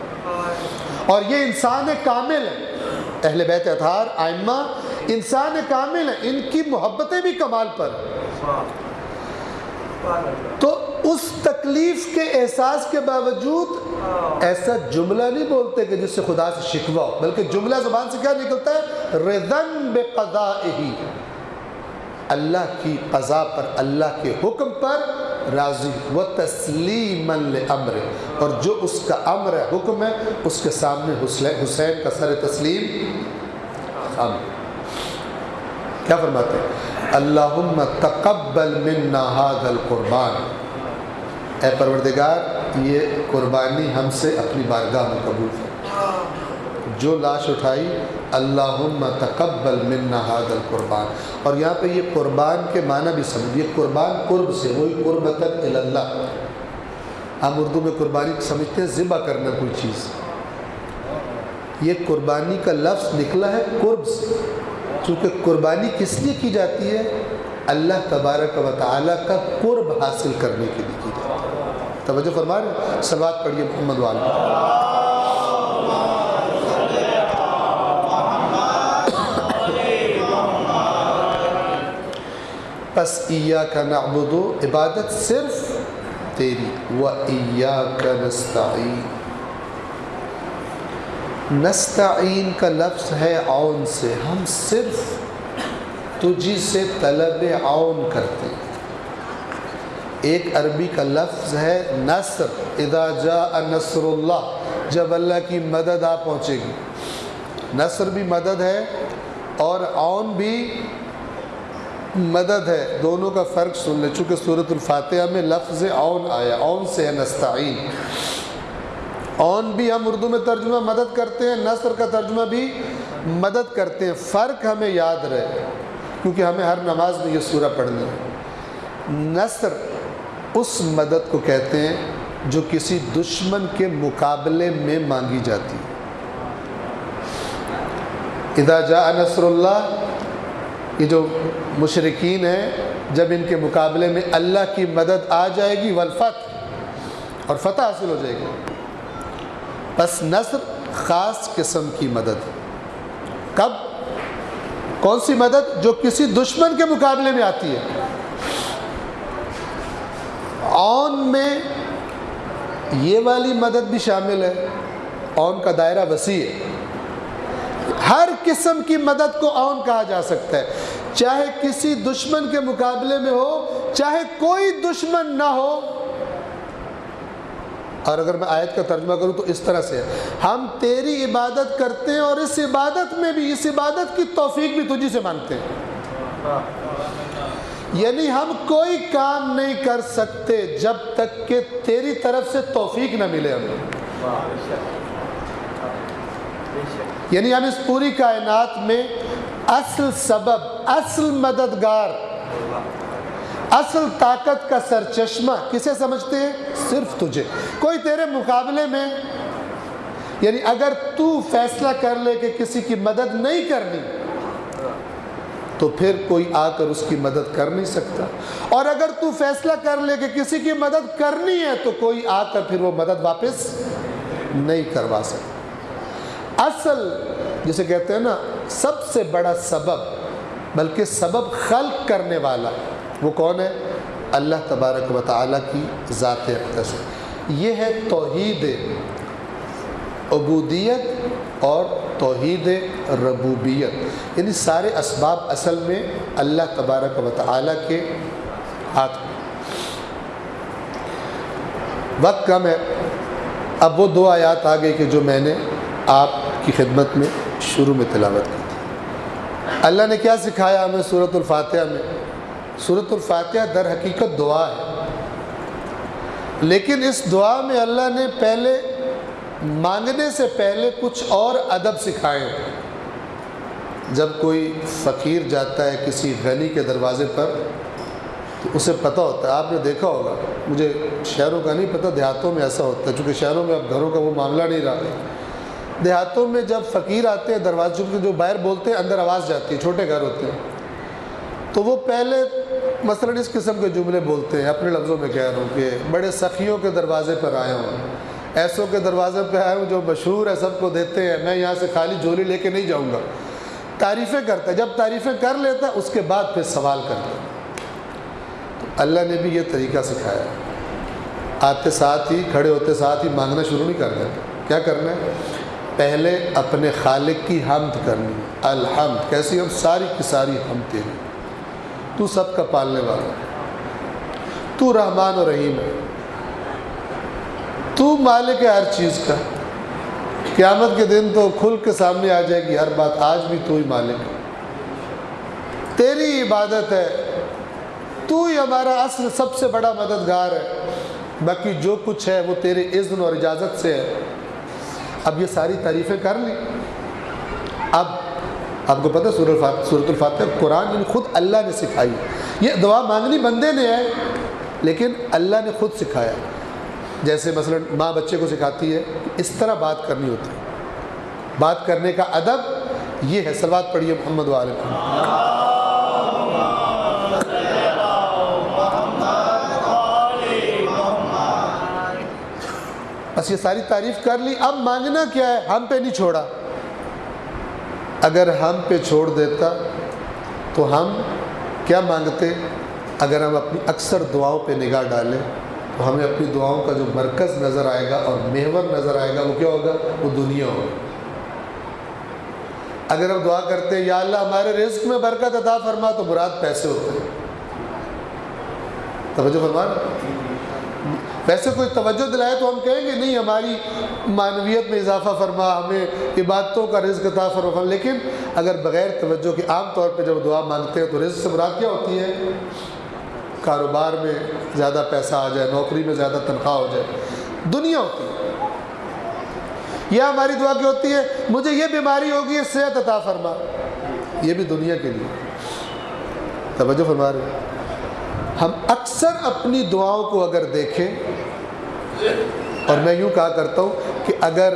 اور یہ انسان کامل ہے۔ اہل بیت اطہار، ائمہ انسان کامل ہیں، ان کی محبتیں بھی کمال پر ہیں۔ تو اس تکلیف کے احساس کے باوجود ایسا جملہ نہیں بولتے کہ جس سے خدا سے شکوہ ہو، بلکہ جملہ زبان سے کیا نکلتا ہے؟ رضاً بقضائہ، اللہ کی قضا پر، اللہ کے حکم پر راضی، وتسلیما لامرہ، اور جو اس کا امر ہے، حکم ہے، اس کے سامنے حسین کا سر تسلیم خم۔ کیا فرماتے ہیں؟ اللہم تقبل منا ھذا القربان، اے پروردگار یہ قربانی ہم سے اپنی بارگاہ میں قبول کر۔ جو لاش اٹھائی، اللہم تقبل منا ھذا القربان، اور یہاں پہ یہ قربان کے معنی بھی سمجھ، یہ قربان قرب سے، وہی قربتاً الی اللہ۔ ہم اردو میں قربانی سمجھتے ہیں ذبح کرنا کوئی چیز، یہ قربانی کا لفظ نکلا ہے قرب سے، چونکہ قربانی کس لیے کی جاتی ہے؟ اللہ تبارک و تعالیٰ کا قرب حاصل کرنے کے لیے کی جاتی ہے۔ توجہ فرما رہے ہیں؟ صلوات پڑھیے محمد وآلہ۔ پس ایاک نعبد، عبادت صرف تیری، وایاک نستعین، نستعین کا لفظ ہے عون سے، ہم صرف تجھی سے طلب عون کرتے ہیں۔ ایک عربی کا لفظ ہے نصر، اذا جاء نصر اللہ، جب اللہ کی مدد آ پہنچے گی۔ نصر بھی مدد ہے اور عون بھی مدد ہے، دونوں کا فرق سن لیں، چونکہ سورۃ الفاتحہ میں لفظ عون آیا، عون سے ہے نستعین۔ عون بھی ہم اردو میں ترجمہ مدد کرتے ہیں، نصر کا ترجمہ بھی مدد کرتے ہیں۔ فرق ہمیں یاد رہے، کیونکہ ہمیں ہر نماز میں یہ سورہ پڑھنی ہے۔ نصر اس مدد کو کہتے ہیں جو کسی دشمن کے مقابلے میں مانگی جاتی ہے۔ اذا جاء نصر اللہ، یہ جو مشرکین ہیں، جب ان کے مقابلے میں اللہ کی مدد آ جائے گی، والفتح، اور فتح حاصل ہو جائے گی۔ بس نصر خاص قسم کی مدد، کب؟ کون سی مدد؟ جو کسی دشمن کے مقابلے میں آتی ہے۔ عون میں یہ والی مدد بھی شامل ہے، عون کا دائرہ وسیع ہے، ہر قسم کی مدد کو عون کہا جا سکتا ہے، چاہے کسی دشمن کے مقابلے میں ہو، چاہے کوئی دشمن نہ ہو۔ اور اگر میں آیت کا ترجمہ کروں تو اس طرح سے ہے، ہم تیری عبادت کرتے ہیں اور اس عبادت میں بھی، اس عبادت کی توفیق بھی تجھی سے مانگتے ہیں۔ یعنی ہم کوئی کام نہیں کر سکتے جب تک کہ تیری طرف سے توفیق نہ ملے ہمیں۔ یعنی ہم اس پوری کائنات میں اصل سبب، اصل مددگار، اصل طاقت کا سرچشمہ کسے سمجھتے ہیں؟ صرف تجھے۔ کوئی تیرے مقابلے میں، یعنی اگر تو فیصلہ کر لے کہ کسی کی مدد نہیں کرنی تو پھر کوئی آ کر اس کی مدد کر نہیں سکتا، اور اگر تو فیصلہ کر لے کہ کسی کی مدد کرنی ہے تو کوئی آ کر پھر وہ مدد واپس نہیں کروا سکتے۔ اصل جسے کہتے ہیں نا سب سے بڑا سبب، بلکہ سبب خلق کرنے والا، وہ کون ہے؟ اللہ تبارک و تعالیٰ کی ذات اقدس۔ یہ ہے توحید عبودیت اور توحید ربوبیت، یعنی سارے اسباب اصل میں اللہ تبارک و تعالیٰ کے ہاتھ میں۔ وقت کم ہے، اب وہ 2 آیات آ گئی کہ جو میں نے آپ کی خدمت میں شروع میں تلاوت کی تھی۔ اللہ نے کیا سکھایا ہمیں سورۃ الفاتحہ میں؟ سورۃ الفاتحہ در حقیقت دعا ہے، لیکن اس دعا میں اللہ نے پہلے مانگنے سے پہلے کچھ اور ادب سکھائے ہیں۔ جب کوئی فقیر جاتا ہے کسی غنی کے دروازے پر تو اسے پتہ ہوتا ہے، آپ نے دیکھا ہوگا، مجھے شہروں کا نہیں پتہ، دیہاتوں میں ایسا ہوتا ہے، چونکہ شہروں میں اب گھروں کا وہ معاملہ نہیں رہا۔ دیہاتوں میں جب فقیر آتے ہیں دروازے کے جو باہر بولتے ہیں اندر آواز جاتی ہے، چھوٹے گھر ہوتے ہیں، تو وہ پہلے مثلاً اس قسم کے جملے بولتے ہیں، اپنے لفظوں میں کہہ رہا ہوں کہ بڑے سخیوں کے دروازے پر آیا ہوں، ایسوں کے دروازے پہ آیا ہوں جو مشہور ہے، سب کو دیتے ہیں، میں یہاں سے خالی جھولی لے کے نہیں جاؤں گا۔ تعریفیں کرتا ہے، جب تعریفیں کر لیتا ہے اس کے بعد پھر سوال کرتا ہے۔ تو اللہ نے بھی یہ طریقہ سکھایا، آتے ساتھ ہی، کھڑے ہوتے ساتھ ہی مانگنا شروع نہیں کرنا ہے۔ کیا کرنا ہے؟ پہلے اپنے خالق کی حمد کرنی ہے۔ الحمد کیسی؟ ہم ساری کی ساری حمد تیری، تو سب کا پالنے والا، تو رحمان و رحیم ہے، تو مالک ہے ہر چیز کا۔ قیامت کے دن تو کھل کے سامنے آ جائے گی ہر بات، آج بھی تو ہی مالک ہے، تیری عبادت ہے، تو ہی ہمارا اصل سب سے بڑا مددگار ہے، باقی جو کچھ ہے وہ تیرے اذن اور اجازت سے ہے۔ اب یہ ساری تعریفیں کر لی، اب آپ کو پتہ سورۃ الفاتحہ قرآن نے خود اللہ نے سکھائی۔ یہ دعا مانگنی بندے نے ہے لیکن اللہ نے خود سکھایا، جیسے مثلا ماں بچے کو سکھاتی ہے اس طرح بات کرنی ہوتی ہے، بات کرنے کا ادب یہ ہے۔ صلوات پڑھیے محمد وعلیہ وسلم۔ بس یہ ساری تعریف کر لی، اب مانگنا کیا ہے؟ ہم پہ نہیں چھوڑا۔ اگر ہم پہ چھوڑ دیتا تو ہم کیا مانگتے؟ اگر ہم اپنی اکثر دعاؤں پہ نگاہ ڈالیں تو ہمیں اپنی دعاؤں کا جو مرکز نظر آئے گا اور محور نظر آئے گا وہ کیا ہوگا؟ وہ دنیا ہوگا۔ اگر ہم دعا کرتے ہیں یا اللہ ہمارے رزق میں برکت عطا فرما تو مراد پیسے ہوتے ہیں۔ توجہ فرما، ویسے کوئی توجہ دلائے تو ہم کہیں گے نہیں ہماری معنویت میں اضافہ فرما، ہمیں عبادتوں کا رزق عطا فرما، لیکن اگر بغیر توجہ کے عام طور پہ جب دعا مانگتے ہیں تو رزق سے مراد کیا ہوتی ہے؟ کاروبار میں زیادہ پیسہ آ جائے، نوکری میں زیادہ تنخواہ ہو جائے، دنیا ہوتی ہے۔ یا ہماری دعا کی ہوتی ہے مجھے یہ بیماری ہوگی، صحت عطا فرما، یہ بھی دنیا کے لیے۔ توجہ فرما رہے ہیں؟ ہم اکثر اپنی دعاؤں کو اگر دیکھیں، اور میں یوں کہا کرتا ہوں کہ اگر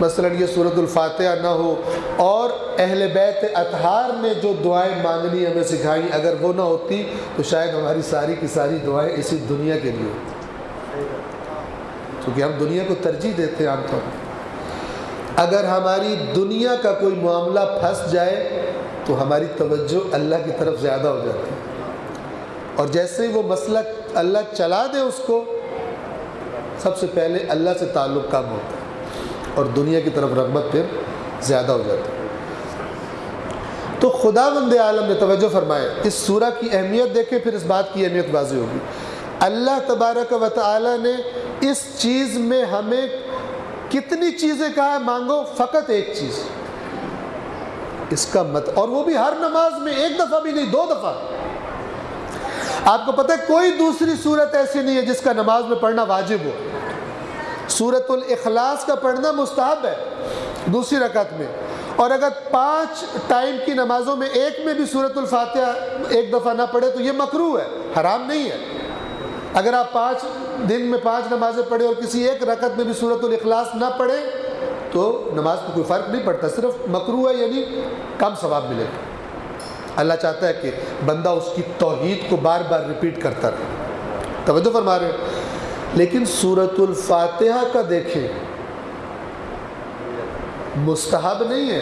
مثلا یہ سورۃ الفاتحہ نہ ہو اور اہل بیت اطہار نے جو دعائیں مانگنی ہمیں سکھائیں اگر وہ نہ ہوتی تو شاید ہماری ساری کی ساری دعائیں اسی دنیا کے لیے ہوتی، کیونکہ ہم دنیا کو ترجیح دیتے ہیں عام طور پر۔ اگر ہماری دنیا کا کوئی معاملہ پھنس جائے تو ہماری توجہ اللہ کی طرف زیادہ ہو جاتی ہے، اور جیسے ہی وہ مسئلہ اللہ چلا دے اس کو، سب سے پہلے اللہ سے تعلق کم ہوتا ہے اور دنیا کی طرف رغبت پھر زیادہ ہو جاتی ہے۔ تو خداوند عالم نے توجہ فرمائے، اس سورہ کی اہمیت دیکھیں پھر اس بات کی اہمیت واضح ہوگی۔ اللہ تبارک و تعالی نے اس چیز میں ہمیں کتنی چیزیں کہا ہے مانگو؟ فقط ایک چیز، اس کا اور وہ بھی ہر نماز میں، ایک دفعہ بھی نہیں، 2 دفعہ۔ آپ کو پتہ ہے کوئی دوسری صورت ایسی نہیں ہے جس کا نماز میں پڑھنا واجب ہو۔ سورۃ الاخلاص کا پڑھنا مستحب ہے دوسری رکعت میں، اور اگر 5 ٹائم کی نمازوں میں ایک میں بھی سورۃ الفاتحہ ایک دفعہ نہ پڑھے تو یہ مکروہ ہے، حرام نہیں ہے۔ اگر آپ 5 دن میں 5 نمازیں پڑھیں اور کسی ایک رکعت میں بھی سورۃ الاخلاص نہ پڑھیں تو نماز کو کوئی فرق نہیں پڑتا، صرف مکروہ ہے، یعنی کم ثواب ملے گا۔ اللہ چاہتا ہے کہ بندہ اس کی توحید کو بار بار ریپیٹ کرتا رہے۔ توجہ فرما رہے ہیں؟ لیکن سورۃ الفاتحہ کا دیکھیں، مستحب نہیں ہے،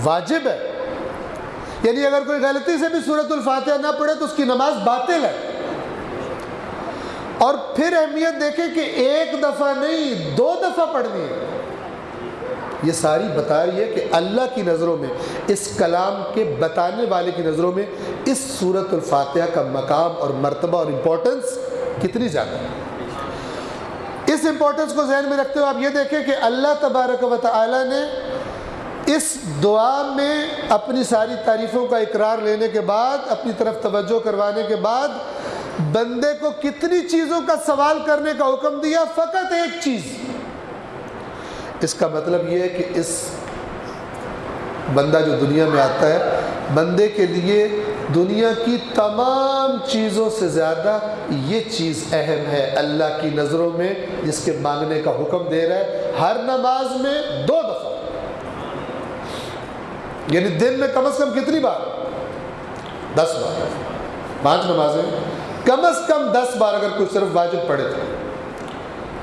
واجب ہے۔ یعنی اگر کوئی غلطی سے بھی سورۃ الفاتحہ نہ پڑھے تو اس کی نماز باطل ہے۔ اور پھر اہمیت دیکھیں کہ ایک دفعہ نہیں 2 دفعہ پڑھنی ہے۔ یہ ساری بتا رہی ہے کہ اللہ کی نظروں میں، اس کلام کے بتانے والے کی نظروں میں اس سورۃ الفاتحہ کا مقام اور مرتبہ اور امپورٹنس کتنی زیادہ ہے۔ اس امپورٹنس کو ذہن میں رکھتے ہوئے آپ یہ دیکھیں کہ اللہ تبارک و تعالی نے اس دعا میں اپنی ساری تعریفوں کا اقرار لینے کے بعد، اپنی طرف توجہ کروانے کے بعد بندے کو کتنی چیزوں کا سوال کرنے کا حکم دیا؟ فقط ایک چیز۔ اس کا مطلب یہ ہے کہ اس بندہ جو دنیا میں آتا ہے، بندے کے لیے دنیا کی تمام چیزوں سے زیادہ یہ چیز اہم ہے اللہ کی نظروں میں، جس کے مانگنے کا حکم دے رہا ہے ہر نماز میں 2 دفعہ، یعنی دن میں کم از کم کتنی بار؟ 10 بار۔ 5 نمازیں کم از کم 10 بار اگر کوئی صرف واجب پڑھے تو،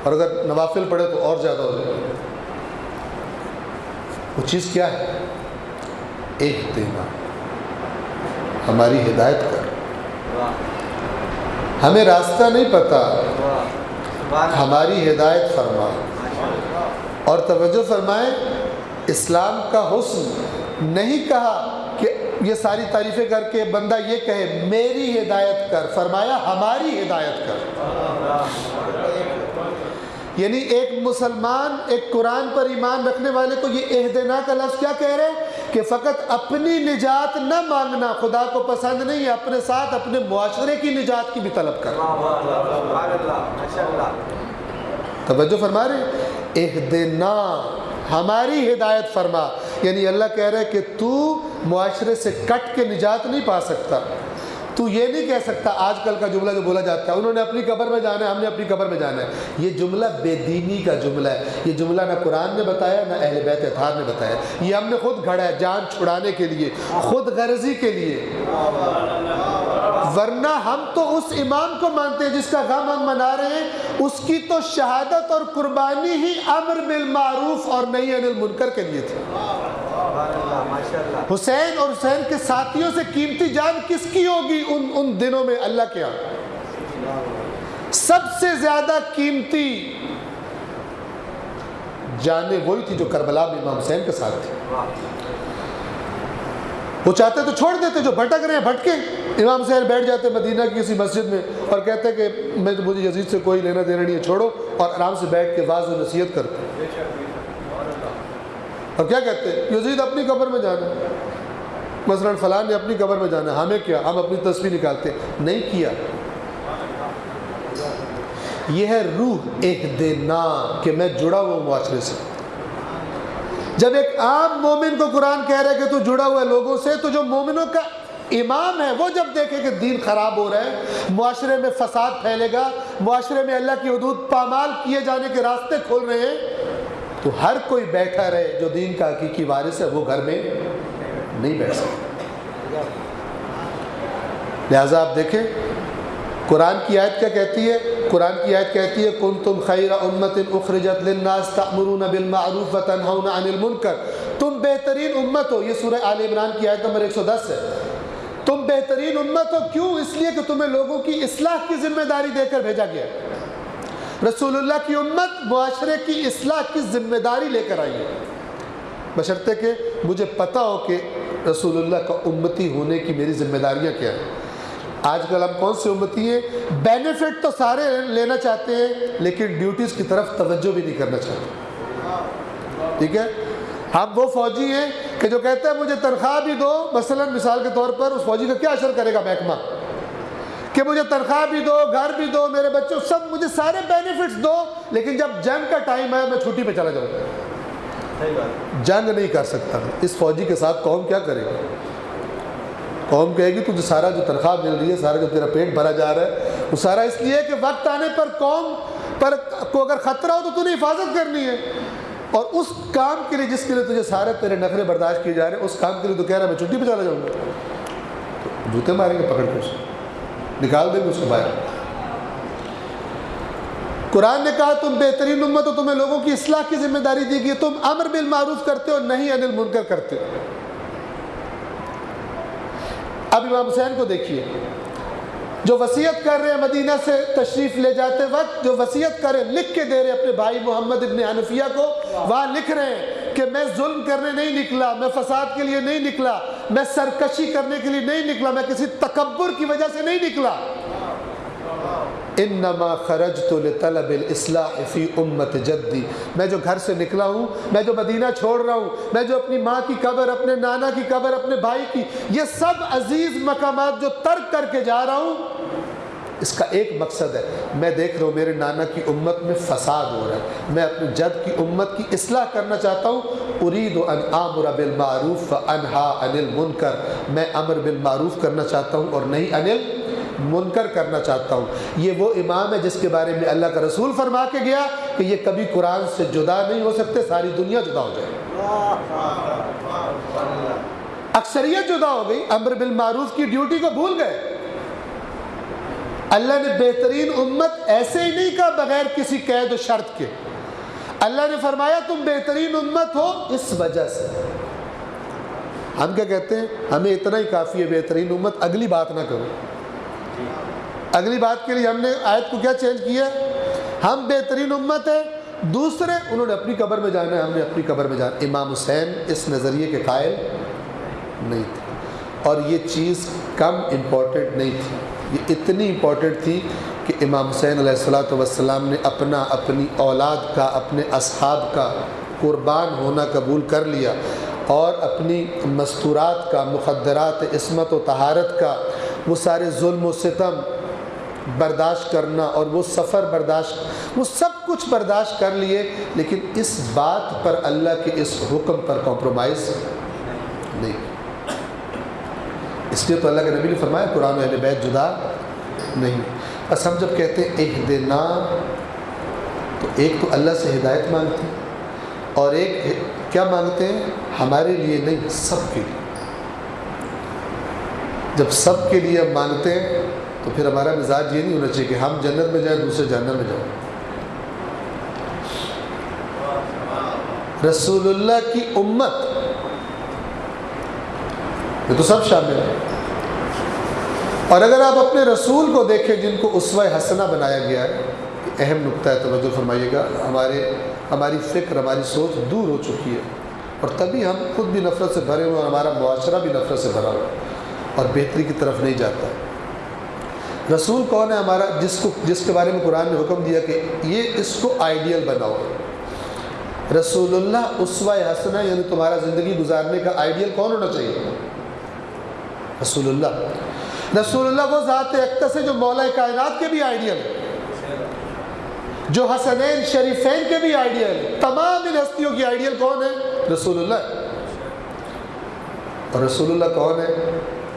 اور اگر نوافل پڑھے تو اور زیادہ ہو جائے۔ وہ چیز کیا ہے؟ اہدنا، ہماری ہدایت کر۔ ہمیں راستہ نہیں پتا، ہماری ہدایت فرما۔ اور توجہ فرمائیں، اسلام کا حسن نہیں کہا کہ یہ ساری تعریفیں کر کے بندہ یہ کہے میری ہدایت کر، فرمایا ہماری ہدایت کر۔ یعنی ایک مسلمان، ایک قرآن پر ایمان رکھنے والے کو یہ اہدنا کا لفظ کیا کہہ رہے ہیں کہ فقط اپنی نجات نہ مانگنا خدا کو پسند نہیں ہے، اپنے ساتھ اپنے معاشرے کی نجات کی بھی طلب کر۔ توجہ فرما رہے، اہدنا، ہماری ہدایت فرما۔ یعنی اللہ کہہ رہے ہے کہ تو معاشرے سے کٹ کے نجات نہیں پا سکتا۔ تو یہ نہیں کہہ سکتا آج کل کا جملہ جو بولا جاتا ہے، انہوں نے اپنی قبر میں جانا ہے، ہم نے اپنی قبر میں جانا ہے، یہ جملہ بے دینی کا جملہ ہے۔ یہ جملہ نہ قرآن نے بتایا نہ اہل بیت اطہار نے بتایا، یہ ہم نے خود گھڑا ہے جان چھڑانے کے لیے، خود غرضی کے لیے۔ ورنہ ہم تو اس امام کو مانتے ہیں جس کا غم ہم منا رہے ہیں، اس کی تو شہادت اور قربانی ہی امر بالمعروف اور نہی عن المنکر کے لیے تھی۔ حسین اور حسین کے ساتھیوں سے قیمتی جان کس کی ہوگی ان دنوں میں؟ اللہ کے ہاں سب سے زیادہ قیمتی جانیں وہی تھی جو کربلا میں امام حسین کے ساتھ تھی۔ وہ چاہتے تو چھوڑ دیتے، جو بھٹک رہے ہیں بھٹکے۔ امام حسین بیٹھ جاتے مدینہ کی کسی مسجد میں اور کہتے کہ مجھے یزید سے کوئی لینا دینا نہیں ہے، چھوڑو، اور آرام سے بیٹھ کے واعظ و نصیحت کرتے۔ اور کیا کہتے ہیں؟ یزید اپنی قبر میں جانا ہے، مثلا فلاں نے اپنی قبر میں جانا ہے، ہمیں کیا، ہم اپنی تصویر نکالتے۔ نہیں کیا۔ یہ ہے روح اہدنا کہ میں جڑا ہوا ہوں معاشرے سے۔ جب ایک عام مومن کو قرآن کہہ رہا ہے کہ تو جڑا ہوا ہے لوگوں سے، تو جو مومنوں کا امام ہے وہ جب دیکھے کہ دین خراب ہو رہا ہے، معاشرے میں فساد پھیلے گا، معاشرے میں اللہ کی حدود پامال کیے جانے کے راستے کھول رہے ہیں، تو ہر کوئی بیٹھا رہے جو دین کا حقیقی وارث ہے وہ گھر میں نہیں بیٹھ سکتا۔ لہٰذا آپ دیکھیں قرآن کی آیت کیا کہتی ہے؟ قرآن کی آیت کہتی ہے کنتم خیر امت اخرجت للناس تأمرون بالمعروف وتنہون عن المنکر، تم بہترین امت ہو۔ یہ سورہ آل عمران کی آیت نمبر 110 ہے۔ تم بہترین امت ہو، کیوں؟ اس لیے کہ تمہیں لوگوں کی اصلاح کی ذمہ داری دے کر بھیجا گیا۔ رسول اللہ کی امت معاشرے کی اصلاح کی ذمہ داری لے کر آئی ہے، بشرطے کہ مجھے پتہ ہو کہ رسول اللہ کا امتی ہونے کی میری ذمہ داریاں کیا ہیں۔ آج کل ہم کون سے امتی ہیں؟ بینیفٹ تو سارے لینا چاہتے ہیں لیکن ڈیوٹیز کی طرف توجہ بھی نہیں کرنا چاہتے۔ ٹھیک ہے، ہم وہ فوجی ہیں کہ جو کہتے ہیں مجھے تنخواہ بھی دو، مثلا مثال کے طور پر اس فوجی کا کیا اثر کرے گا محکمہ کہ مجھے تنخواہ بھی دو، گھر بھی دو، میرے بچوں سب، مجھے سارے بینیفٹس دو، لیکن جب جنگ کا ٹائم ہے میں چھٹی پہ چلا جاؤں گا۔ جنگ نہیں کر سکتا۔ اس فوجی کے ساتھ قوم کیا کرے گی؟ قوم کہے گی تجھے سارا جو تنخواہ مل رہی ہے، سارا جو تیرا پیٹ بھرا جا رہا ہے، وہ سارا اس لیے کہ وقت آنے پر قوم پر کو اگر خطرہ ہو تو نے حفاظت کرنی ہے، اور اس کام کے لیے جس کے لیے تجھے سارے تیرے نخرے برداشت کیے جا رہے ہیں، اس کام کے لیے تو کہہ رہا ہے میں چھٹی پہ چلا جاؤں گا، تو جوتے ماریں گے پکڑ کے، اسے نکال دیں گے اس کو باہر۔ قرآن نے کہا تم بہترین امت ہو، تمہیں لوگوں کی اصلاح کی ذمہ داری دی گئی، تم امر بالمعروف کرتے ہو، نہیں عن المنکر کرتے ہو۔ اب امام حسین کو دیکھیے جو وصیت کر رہے ہیں، مدینہ سے تشریف لے جاتے وقت جو وصیت کر رہے ہیں، لکھ کے دے رہے ہیں اپنے بھائی محمد ابن حنفیہ کو، وہاں لکھ رہے ہیں کہ میں ظلم کرنے نہیں نکلا، میں فساد کے لیے نہیں نکلا، میں سرکشی کرنے کے لیے نہیں نکلا، میں کسی تکبر کی وجہ سے نہیں نکلا، انما خرجت لطلب الاصلاح فی امت جدی، میں جو گھر سے نکلا ہوں، میں جو مدینہ چھوڑ رہا ہوں، میں جو اپنی ماں کی قبر، اپنے نانا کی قبر، اپنے بھائی کی، یہ سب عزیز مقامات جو ترک کر کے جا رہا ہوں، اس کا ایک مقصد ہے، میں دیکھ رہا ہوں میرے نانا کی امت میں فساد ہو رہا ہے، میں اپنی جد کی امت کی اصلاح کرنا چاہتا ہوں، ارید ان آمر بالمعروف وانہا عن المنکر، میں امر بالمعروف کرنا چاہتا ہوں اور نہیں عن منکر کرنا چاہتا ہوں۔ یہ وہ امام ہے جس کے بارے میں اللہ کا رسول فرما کے گیا کہ یہ کبھی قرآن سے جدا نہیں ہو سکتے، ساری دنیا جدا ہو جائے، اکثریت جدا ہو گئی، امر بالمعروف کی ڈیوٹی کو بھول گئے۔ اللہ نے بہترین امت ایسے ہی نہیں کہا بغیر کسی قید و شرط کے، اللہ نے فرمایا تم بہترین امت ہو اس وجہ سے۔ ہم کیا کہتے ہیں، ہمیں اتنا ہی کافی ہے بہترین امت، اگلی بات نہ کرو۔ اگلی بات کے لیے ہم نے آیت کو کیا چینج کیا، ہم بہترین امت ہیں، دوسرے انہوں نے اپنی قبر میں جانا ہے، ہم نے اپنی قبر میں جانا۔ امام حسین اس نظریے کے قائل نہیں تھے، اور یہ چیز کم امپورٹنٹ نہیں تھی، یہ اتنی امپورٹنٹ تھی کہ امام حسین علیہ السلام نے اپنی اولاد کا، اپنے اصحاب کا قربان ہونا قبول کر لیا، اور اپنی مستورات کا، مخدرات، عصمت و طہارت کا، وہ سارے ظلم و ستم برداشت کرنا، اور وہ سفر برداشت، وہ سب کچھ برداشت کر لیے، لیکن اس بات پر، اللہ کے اس حکم پر کمپرومائز نہیں۔ اس لیے تو اللہ کے نبی نے فرمایا قرآن و اہل بیت جدا نہیں۔ بس ہم جب کہتے ہیں اہدنا، تو ایک تو اللہ سے ہدایت مانگتے ہیں، اور ایک کیا مانگتے ہیں، ہمارے لیے نہیں، سب کے لیے۔ جب سب کے لیے ہم مانگتے ہیں تو پھر ہمارا مزاج یہ نہیں ہونا چاہیے کہ ہم جنت میں جائیں، دوسرے جہنم میں جائیں۔ رسول اللہ کی امت یہ تو سب شامل ہے، اور اگر آپ اپنے رسول کو دیکھیں جن کو اسوہ حسنہ بنایا گیا ہے، اہم نقطہ ہے، توجہ فرمائیے گا، ہماری فکر، ہماری سوچ دور ہو چکی ہے، اور تبھی ہم خود بھی نفرت سے بھرے ہوئے، اور ہمارا معاشرہ بھی نفرت سے بھرا ہوا اور بہتری کی طرف نہیں جاتا۔ رسول کون ہے ہمارا، جس کے بارے میں قرآن نے حکم دیا کہ یہ اس کو آئیڈیل بناؤ۔ رسول اللہ اسوہ حسنہ، یعنی تمہارا زندگی گزارنے کا آئیڈیل کون ہونا چاہیے، رسول اللہ۔ رسول اللہ وہ ذات اقدس ہے جو مولا کائنات کے بھی آئیڈیل ہے، جو حسنین شریفین کے بھی آئیڈیل ہے، تمام ان ہستیوں کی آئیڈیل کون ہے، رسول اللہ۔ اور رسول اللہ کون ہے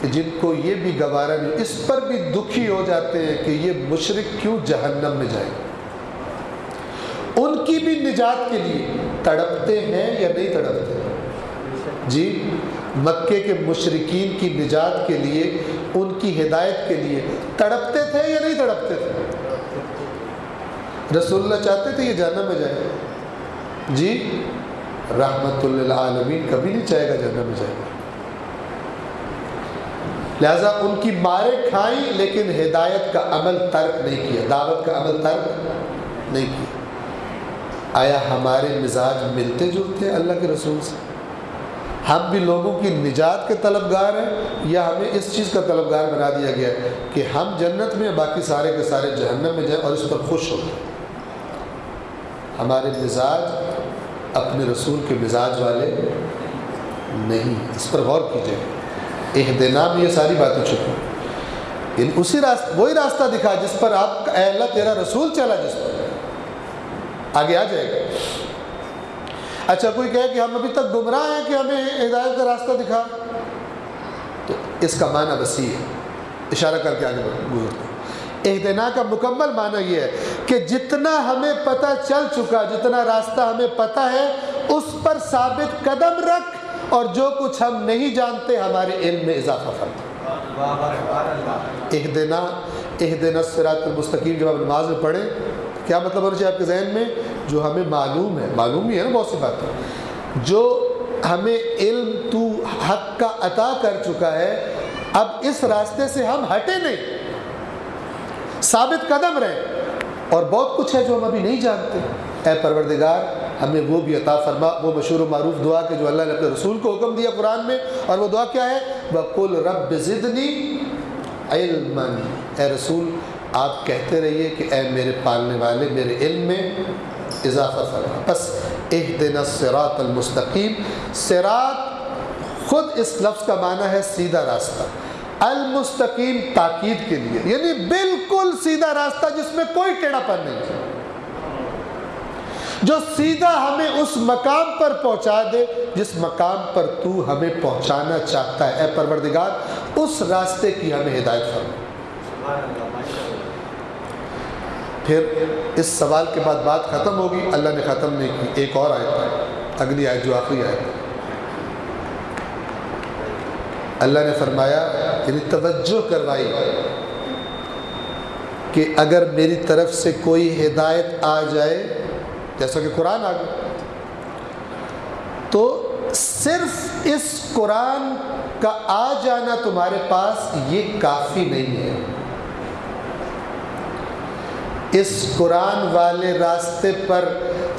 کہ جن کو یہ بھی گوارا نہیں، اس پر بھی دکھی ہو جاتے ہیں کہ یہ مشرک کیوں جہنم میں جائیں، ان کی بھی نجات کے لیے تڑپتے ہیں یا نہیں تڑپتے؟ جی، مکے کے مشرکین کی نجات کے لیے، ان کی ہدایت کے لیے تڑپتے تھے یا نہیں تڑپتے تھے؟ رسول اللہ چاہتے تھے یہ جہنم میں جائے؟ جی، رحمت للعالمین کبھی نہیں چاہے گا جہنم میں جائے گا، لہذا ان کی مارے کھائیں لیکن ہدایت کا عمل ترک نہیں کیا، دعوت کا عمل ترک نہیں کیا۔ آیا ہمارے مزاج ملتے جلتے ہیں اللہ کے رسول سے؟ ہم بھی لوگوں کی نجات کے طلبگار ہیں، یا ہمیں اس چیز کا طلبگار بنا دیا گیا ہے کہ ہم جنت میں، باقی سارے کے سارے جہنم میں جائیں اور اس پر خوش ہو جائیں؟ ہمارے مزاج اپنے رسول کے مزاج والے نہیں، اس پر غور کیجیے۔ اہدنا میں یہ ساری باتیں چھپی، یعنی اسی وہی راستہ دکھا جس پر آپ کا، اے اللہ تیرا رسول چلا جس پر، آگے آ جائے گا۔ اچھا، کوئی کہے کہ ہم ابھی تک گمراہ ہیں کہ ہمیں ہدایت کا راستہ دکھا، تو اس کا معنی وسیع ہے، اشارہ کر کے آگے گزرتے ہیں۔ اہدنا کا مکمل معنی یہ ہے کہ جتنا ہمیں پتہ چل چکا، جتنا راستہ ہمیں پتہ ہے، اس پر ثابت قدم رکھ، اور جو کچھ ہم نہیں جانتے ہمارے علم میں اضافہ فرما۔ اہدنا الصراط المستقیم جب آپ نماز میں پڑھیں کیا مطلب ہونا چاہیے آپ کے ذہن میں؟ جو ہمیں معلوم ہے، معلوم ہی ہے نا بہت سی باتیں، جو ہمیں علم تو حق کا عطا کر چکا ہے، اب اس راستے سے ہم ہٹے نہیں، ثابت قدم رہیں۔ اور بہت کچھ ہے جو ہم ابھی نہیں جانتے، اے پروردگار ہمیں وہ بھی عطا فرما، وہ مشہور و معروف دعا کہ جو اللہ نے اپنے رسول کو حکم دیا قرآن میں، اور وہ دعا کیا ہے؟ وَقُلْ رَبِّ زِدْنِي عِلْمًا، اے رسول آپ کہتے رہیے کہ اے میرے پالنے والے میرے علم میں اضافہ فرما۔ بس اہدنا الصراط المستقیم، صراط خود اس لفظ کا معنی ہے سیدھا راستہ، المستقیم تاکید کے لیے، یعنی بالکل سیدھا راستہ جس میں کوئی ٹیڑھا پن نہیں ہے، جو سیدھا ہمیں اس مقام پر پہنچا دے جس مقام پر تو ہمیں پہنچانا چاہتا ہے۔ اے پروردگار اس راستے کی ہمیں ہدایت فرما۔ پھر اس سوال کے بعد بات ختم ہوگی، اللہ نے ختم نہیں کی، ایک اور آیت ہے، اگلی آیت جو آخری آیت ہے، اللہ نے فرمایا، یعنی توجہ کروائی کہ اگر میری طرف سے کوئی ہدایت آ جائے، جیسا کہ قرآن آ گیا، تو صرف اس قرآن کا آ جانا تمہارے پاس یہ کافی نہیں ہے، اس قرآن والے راستے پر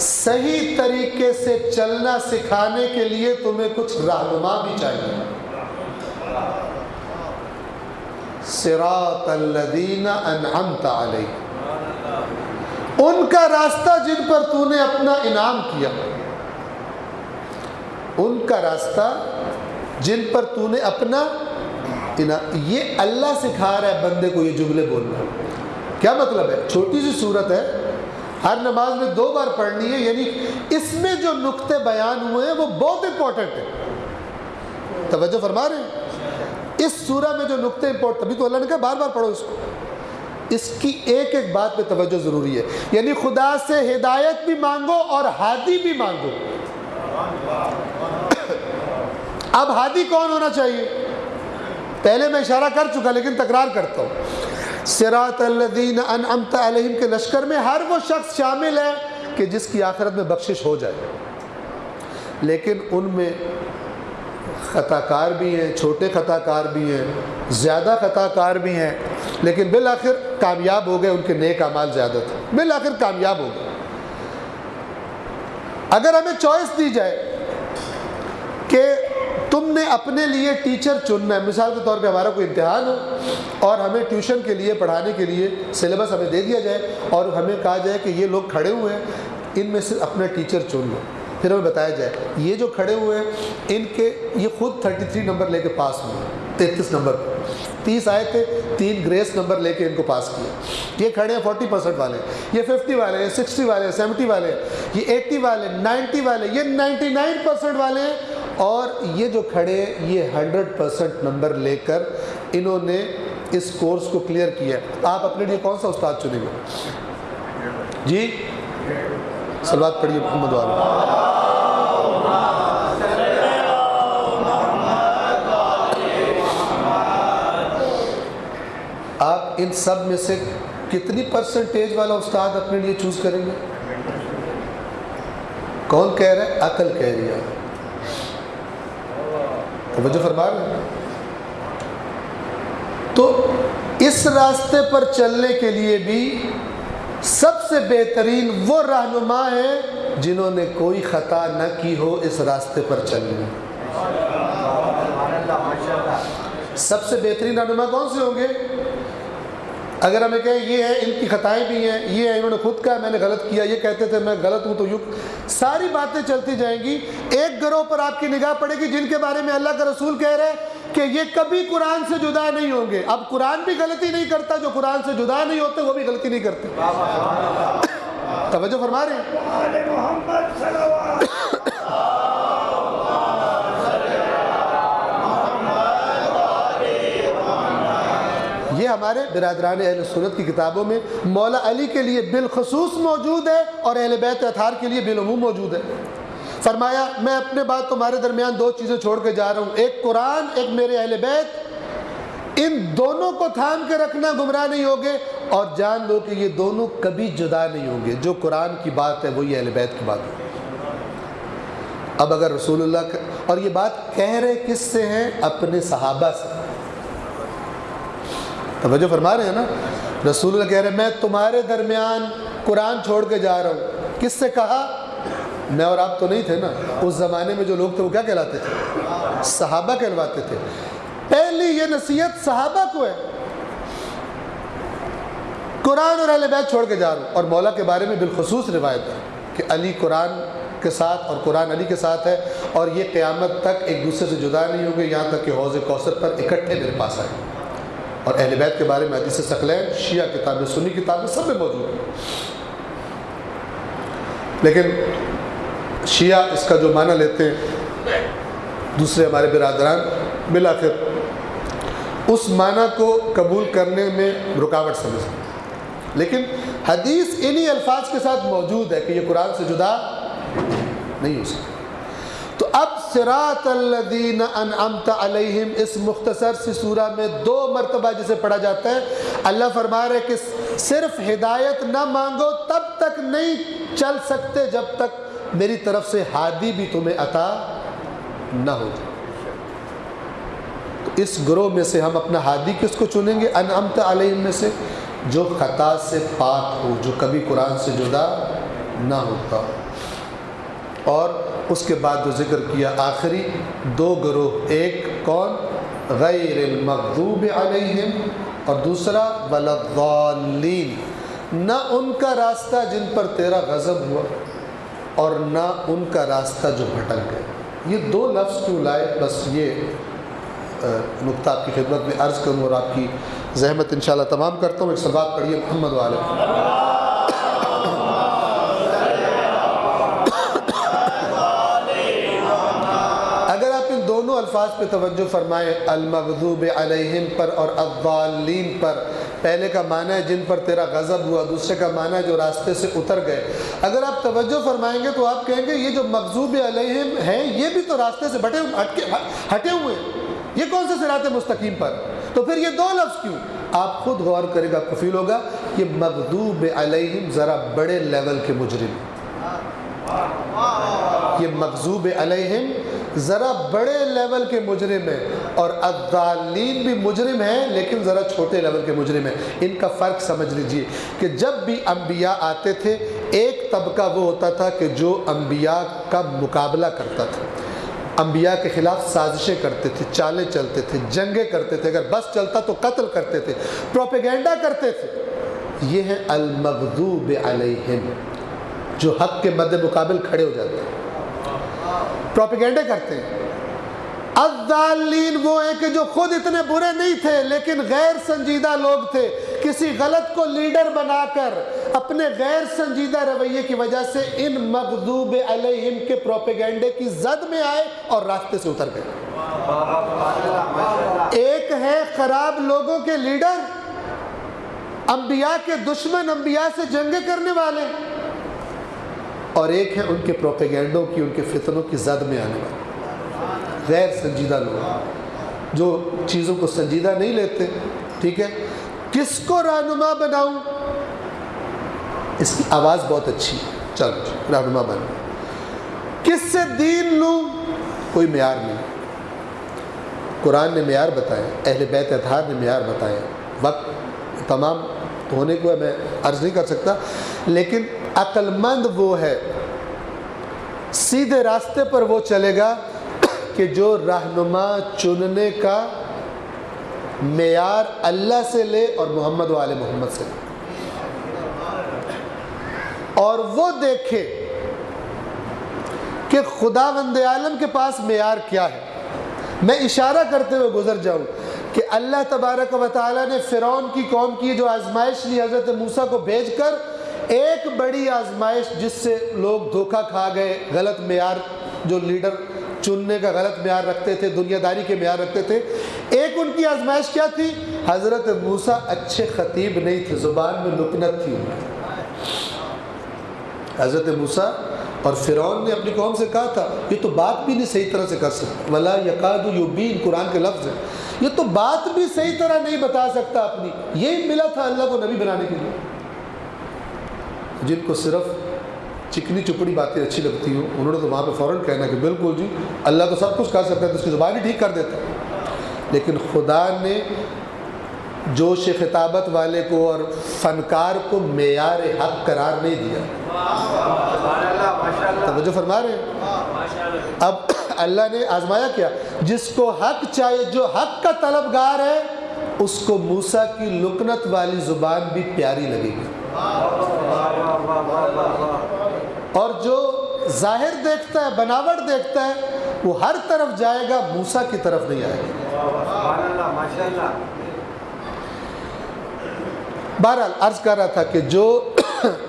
صحیح طریقے سے چلنا سکھانے کے لیے تمہیں کچھ رہنما بھی چاہیے۔ صراط الذین انعمت علیہم، ان کا راستہ جن پر تو نے اپنا انعام کیا، ان کا راستہ جن پر تو نے اپنا انعام، یہ اللہ سکھا رہا ہے بندے کو یہ جملے بولنا۔ کیا مطلب ہے؟ چھوٹی سی صورت ہے، ہر نماز میں 2 بار پڑھنی ہے، یعنی اس میں جو نقطے بیان ہوئے ہیں وہ بہت امپورٹنٹ ہے، توجہ فرما رہے ہیں؟ اس سورہ میں جو نقطے امپورٹنٹ، تبھی تو اللہ نے کہا بار بار پڑھو اس کو، اس کی ایک ایک بات پہ توجہ ضروری ہے، یعنی خدا سے ہدایت بھی مانگو اور ہادی بھی مانگو۔ اب ہادی کون ہونا چاہیے؟ پہلے میں اشارہ کر چکا لیکن تکرار کرتا ہوں، صراط الذین انعمت علیہم کے لشکر میں ہر وہ شخص شامل ہے کہ جس کی آخرت میں بخشش ہو جائے، لیکن ان میں خطا کار بھی ہیں، چھوٹے خطا کار بھی ہیں، زیادہ خطا کار بھی ہیں، لیکن بالآخر کامیاب ہو گئے، ان کے نیک اعمال زیادہ تھے، بالآخر کامیاب ہو گئے۔ اگر ہمیں چوائس دی جائے کہ تم نے اپنے لیے ٹیچر چننا ہے، مثال کے طور پہ ہمارا کوئی امتحان ہو اور ہمیں ٹیوشن کے لیے پڑھانے کے لیے سلیبس ہمیں دے دیا جائے اور ہمیں کہا جائے کہ یہ لوگ کھڑے ہوئے ہیں، ان میں سے اپنا ٹیچر چن لو، پھر ہمیں بتایا جائے یہ جو کھڑے ہوئے ہیں ان کے یہ خود 33 نمبر لے کے پاس ہوئے، 33 نمبر 30 آئے تھے، 3 گریس نمبر لے کے ان کو پاس کیا، یہ کھڑے ہیں 40% والے، یہ 50 والے ہیں، 60 والے ہیں، 70 والے ہیں، یہ 80 والے، 90 والے، یہ 99% والے ہیں، اور یہ جو کھڑے یہ 100% نمبر لے کر انہوں نے اس کورس کو کلیئر کیا۔ آپ اپنے لیے کون سا استاد چنیں گے؟ جی صلوات پڑھیے محمد والے۔ آپ ان سب میں سے کتنی پرسنٹیج والا استاد اپنے لیے چوز کریں گے؟ کون کہہ رہا ہے؟ عقل کہہ رہی ہے، توجہ فرما رہے ہیں۔ تو اس راستے پر چلنے کے لیے بھی سب سے بہترین وہ رہنما ہے جنہوں نے کوئی خطا نہ کی ہو اس راستے پر چلنے میں۔ سب سے بہترین رہنما کون سے ہوں گے؟ اگر ہمیں کہیں یہ ہے ان کی خطائیں بھی ہیں، یہ ہے انہوں نے خود کہا میں نے غلط کیا، یہ کہتے تھے میں غلط ہوں، تو یوں ساری باتیں چلتی جائیں گی، ایک گروہ پر آپ کی نگاہ پڑے گی جن کے بارے میں اللہ کا رسول کہہ رہے ہیں کہ یہ کبھی قرآن سے جدا نہیں ہوں گے۔ اب قرآن بھی غلطی نہیں کرتا، جو قرآن سے جدا نہیں ہوتے وہ بھی غلطی نہیں کرتے، توجہ فرما رہے ہیں۔ یہ ہمارے برادران اہل سنت کی کتابوں میں مولا علی کے لیے بالخصوص موجود ہے اور اہل بیت اطہار کے لیے بالعموم موجود ہے۔ فرمایا میں اپنے بعد تمہارے درمیان 2 چیزیں چھوڑ کے جا رہا ہوں، ایک قرآن، ایک میرے اہل بیت، ان دونوں کو تھام کے رکھنا، گمراہ نہیں ہوگے، اور جان لو کہ یہ دونوں کبھی جدا نہیں ہوں گے۔ جو قرآن کی بات ہے وہی اہل بیت کی بات ہے۔ اب اگر رسول اللہ اور یہ بات کہہ رہے کس سے ہیں؟ اپنے صحابہ سے۔ توجہ فرما رہے ہیں نا؟ رسول اللہ کہہ رہے ہیں میں تمہارے درمیان قرآن چھوڑ کے جا رہا ہوں۔ کس سے کہا؟ میں اور آپ تو نہیں تھے نا، اس زمانے میں جو لوگ تھے وہ کیا کہلاتے تھے؟ صحابہ کہلواتے تھے۔ پہلی یہ نصیحت صحابہ کو ہے، قرآن اور اہل بیت چھوڑ کے جا رہا ہوں۔ اور مولا کے بارے میں بالخصوص روایت ہے کہ علی قرآن کے ساتھ اور قرآن علی کے ساتھ ہے، اور یہ قیامت تک ایک دوسرے سے جدا نہیں ہوں گے، یہاں تک کہ حوض کوثر پر اکٹھے میرے پاس آئے۔ اور اہل بیت کے بارے میں حدیث ثقلین، شیعہ کتابیں، سنی کتابیں سب میں موجود ہیں۔ لیکن شیعہ اس کا جو معنی لیتے ہیں، دوسرے ہمارے برادران بالآخر اس معنی کو قبول کرنے میں رکاوٹ سمجھتے ہیں۔ لیکن حدیث انہی الفاظ کے ساتھ موجود ہے کہ یہ قرآن سے جدا نہیں ہو سکتا۔ تو اب صراط الذین انعمت علیہم اس مختصر سی سورہ میں 2 مرتبہ جسے پڑھا جاتا ہے، اللہ فرما رہے کہ صرف ہدایت نہ مانگو، تب تک نہیں چل سکتے جب تک میری طرف سے ہادی بھی تمہیں عطا نہ ہو جائے۔ تو اس گروہ میں سے ہم اپنا ہادی کس کو چنیں گے؟ انعمت علیہم میں سے جو خطا سے پاک ہو، جو کبھی قرآن سے جدا نہ ہوتا۔ اور اس کے بعد جو ذکر کیا آخری 2 گروہ، ایک کون؟ غیر المغضوب علیہم، اور دوسرا ولا الضالین، نہ ان کا راستہ جن پر تیرا غضب ہوا اور نہ ان کا راستہ جو بھٹک گئے۔ یہ 2 لفظ کیوں لائے؟ بس یہ نقطہ آپ کی خدمت میں عرض کروں اور آپ کی زحمت انشاءاللہ تمام کرتا ہوں۔ ایک صلوات پڑھیے محمد وعلیہ۔ اگر آپ ان دونوں الفاظ پہ توجہ فرمائیں، المغضوب علیہم پر اور الضالین پر، پہلے کا معنی ہے جن پر تیرا غضب ہوا، دوسرے کا معنی ہے جو راستے سے اتر گئے۔ اگر آپ توجہ فرمائیں گے تو آپ کہیں گے یہ جو مغضوب علیہم ہیں یہ بھی تو راستے سے ہٹے ہوئے ہیں، یہ کون سے صراط مستقیم پر؟ تو پھر یہ 2 لفظ کیوں؟ آپ خود غور کریں گے، آپ کو فیل ہوگا کہ مغضوب علیہم ذرا بڑے لیول کے مجرم، یہ مغضوب علیہم ذرا بڑے لیول کے مجرم ہیں، اور الضالین بھی مجرم ہیں لیکن ذرا چھوٹے لیول کے مجرم ہیں۔ ان کا فرق سمجھ لیجئے کہ جب بھی انبیاء آتے تھے، ایک طبقہ وہ ہوتا تھا کہ جو انبیاء کا مقابلہ کرتا تھا، انبیاء کے خلاف سازشیں کرتے تھے، چالیں چلتے تھے، جنگیں کرتے تھے، اگر بس چلتا تو قتل کرتے تھے، پروپیگنڈا کرتے تھے۔ یہ ہیں المغضوب علیہم، جو حق کے مد مقابل کھڑے ہو جاتے ہیں، پروپیگنڈے کرتے ہیں۔ الضالین وہ ہیں کہ جو خود اتنے برے نہیں تھے لیکن غیر سنجیدہ لوگ تھے، کسی غلط کو لیڈر بنا کر اپنے غیر سنجیدہ رویے کی وجہ سے ان مغضوب علیہم کے پروپیگنڈے کی زد میں آئے اور راستے سے اتر گئے۔ ایک ہے خراب لوگوں کے لیڈر، انبیاء کے دشمن، انبیاء سے جنگیں کرنے والے، اور ایک ہے ان کے پروپیگنڈوں کی، ان کے فتنوں کی زد میں آنے والے غیر سنجیدہ لوگ جو چیزوں کو سنجیدہ نہیں لیتے۔ ٹھیک ہے، کس کو رہنما بناؤں؟ اس کی آواز بہت اچھی ہے، چلو رہنما بن۔ کس سے دین لوں؟ کوئی معیار نہیں، قرآن نے معیار بتایا، اہل بیت اطہار نے معیار بتایا۔ وقت تمام ہونے کو میں عرض نہیں کر سکتا، لیکن عقل مند وہ ہے، سیدھے راستے پر وہ چلے گا کہ جو رہنما چننے کا معیار اللہ سے لے اور محمد و آل محمد سے لے، اور وہ دیکھے کہ خداوند عالم کے پاس معیار کیا ہے۔ میں اشارہ کرتے ہوئے گزر جاؤں کہ اللہ تبارک و تعالیٰ نے فرعون کی قوم کی جو آزمائش لی حضرت موسیٰ کو بھیج کر، ایک بڑی آزمائش جس سے لوگ دھوکہ کھا گئے، غلط معیار، جو لیڈر چننے کا غلط معیار رکھتے تھے، دنیا داری کے معیار رکھتے تھے۔ ایک ان کی آزمائش کیا تھی؟ حضرت موسیٰ اچھے خطیب نہیں تھے، زبان میں لکنت تھی ان کی۔ حضرت موسیٰ اور فرعون نے اپنی قوم سے کہا تھا یہ تو بات بھی نہیں صحیح طرح سے کر سکتا، ولا یکاد یبین قرآن کے لفظ ہے، یہ تو بات بھی صحیح طرح نہیں بتا سکتا اپنی، یہی ملا تھا اللہ کو نبی بنانے کے لیے۔ جن کو صرف چکنی چپڑی باتیں اچھی لگتی ہوں انہوں نے تو وہاں پہ فوراً کہنا کہ بالکل جی اللہ تو سب کچھ کر سکتا ہے، تو اس کی زبان ہی ٹھیک کر دیتا۔ لیکن خدا نے جوش خطابت والے کو اور فنکار کو معیار حق قرار نہیں دیا۔ توجہ فرما رہے ہیں؟ اب اللہ نے آزمایا کیا، جس کو حق چاہیے، جو حق کا طلبگار ہے، اس کو موسیٰ کی لکنت والی زبان بھی پیاری لگے گی، اور جو ظاہر دیکھتا ہے، بناوٹ دیکھتا ہے، وہ ہر طرف جائے گا، موسیٰ کی طرف نہیں آئے گا۔ بہرحال عرض کر رہا تھا کہ جو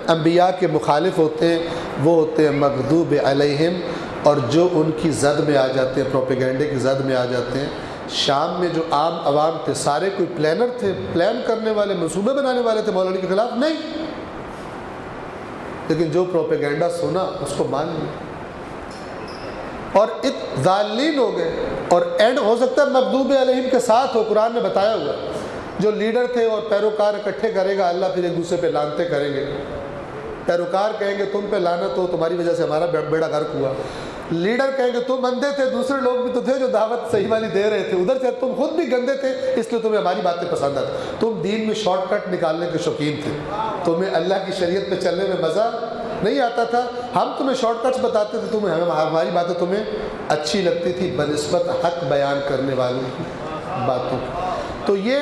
انبیاء کے مخالف ہوتے ہیں وہ ہوتے ہیں مغضوب علیہم، اور جو ان کی زد میں آ جاتے ہیں، پروپیگنڈے کی زد میں آ جاتے ہیں۔ شام میں جو عام عوام تھے سارے کوئی پلانر تھے، پلان کرنے والے، منصوبے بنانے والے تھے، مولا علی کے خلاف نہیں، لیکن جو پروپیگنڈا سنا اس کو مان لیا اور ضالین ہو گئے، اور اینڈ ہو سکتا ہے مغضوب علیہم کے ساتھ ہو۔ قرآن نے بتایا ہوا جو لیڈر تھے اور پیروکار اکٹھے کرے گا اللہ، پھر ایک دوسرے پہ لانتے کریں گے۔ پیروکار کہیں گے تم پہ لعنت ہو، تمہاری وجہ سے ہمارا بیڑا غرق ہوا۔ لیڈر کہیں گے تم اندھے تھے، دوسرے لوگ بھی تو تھے جو دعوت صحیح والی دے رہے تھے، ادھر سے تم خود بھی گندے تھے اس لیے تمہیں ہماری باتیں پسند آتی، تم دین میں شارٹ کٹ نکالنے کے شوقین تھے، تمہیں اللہ کی شریعت پہ چلنے میں مزہ نہیں آتا تھا، ہم تمہیں شارٹ کٹس بتاتے تھے، ہماری باتیں تمہیں اچھی لگتی تھی بنسبت حق بیان کرنے والوں کی باتوں کی۔ تو یہ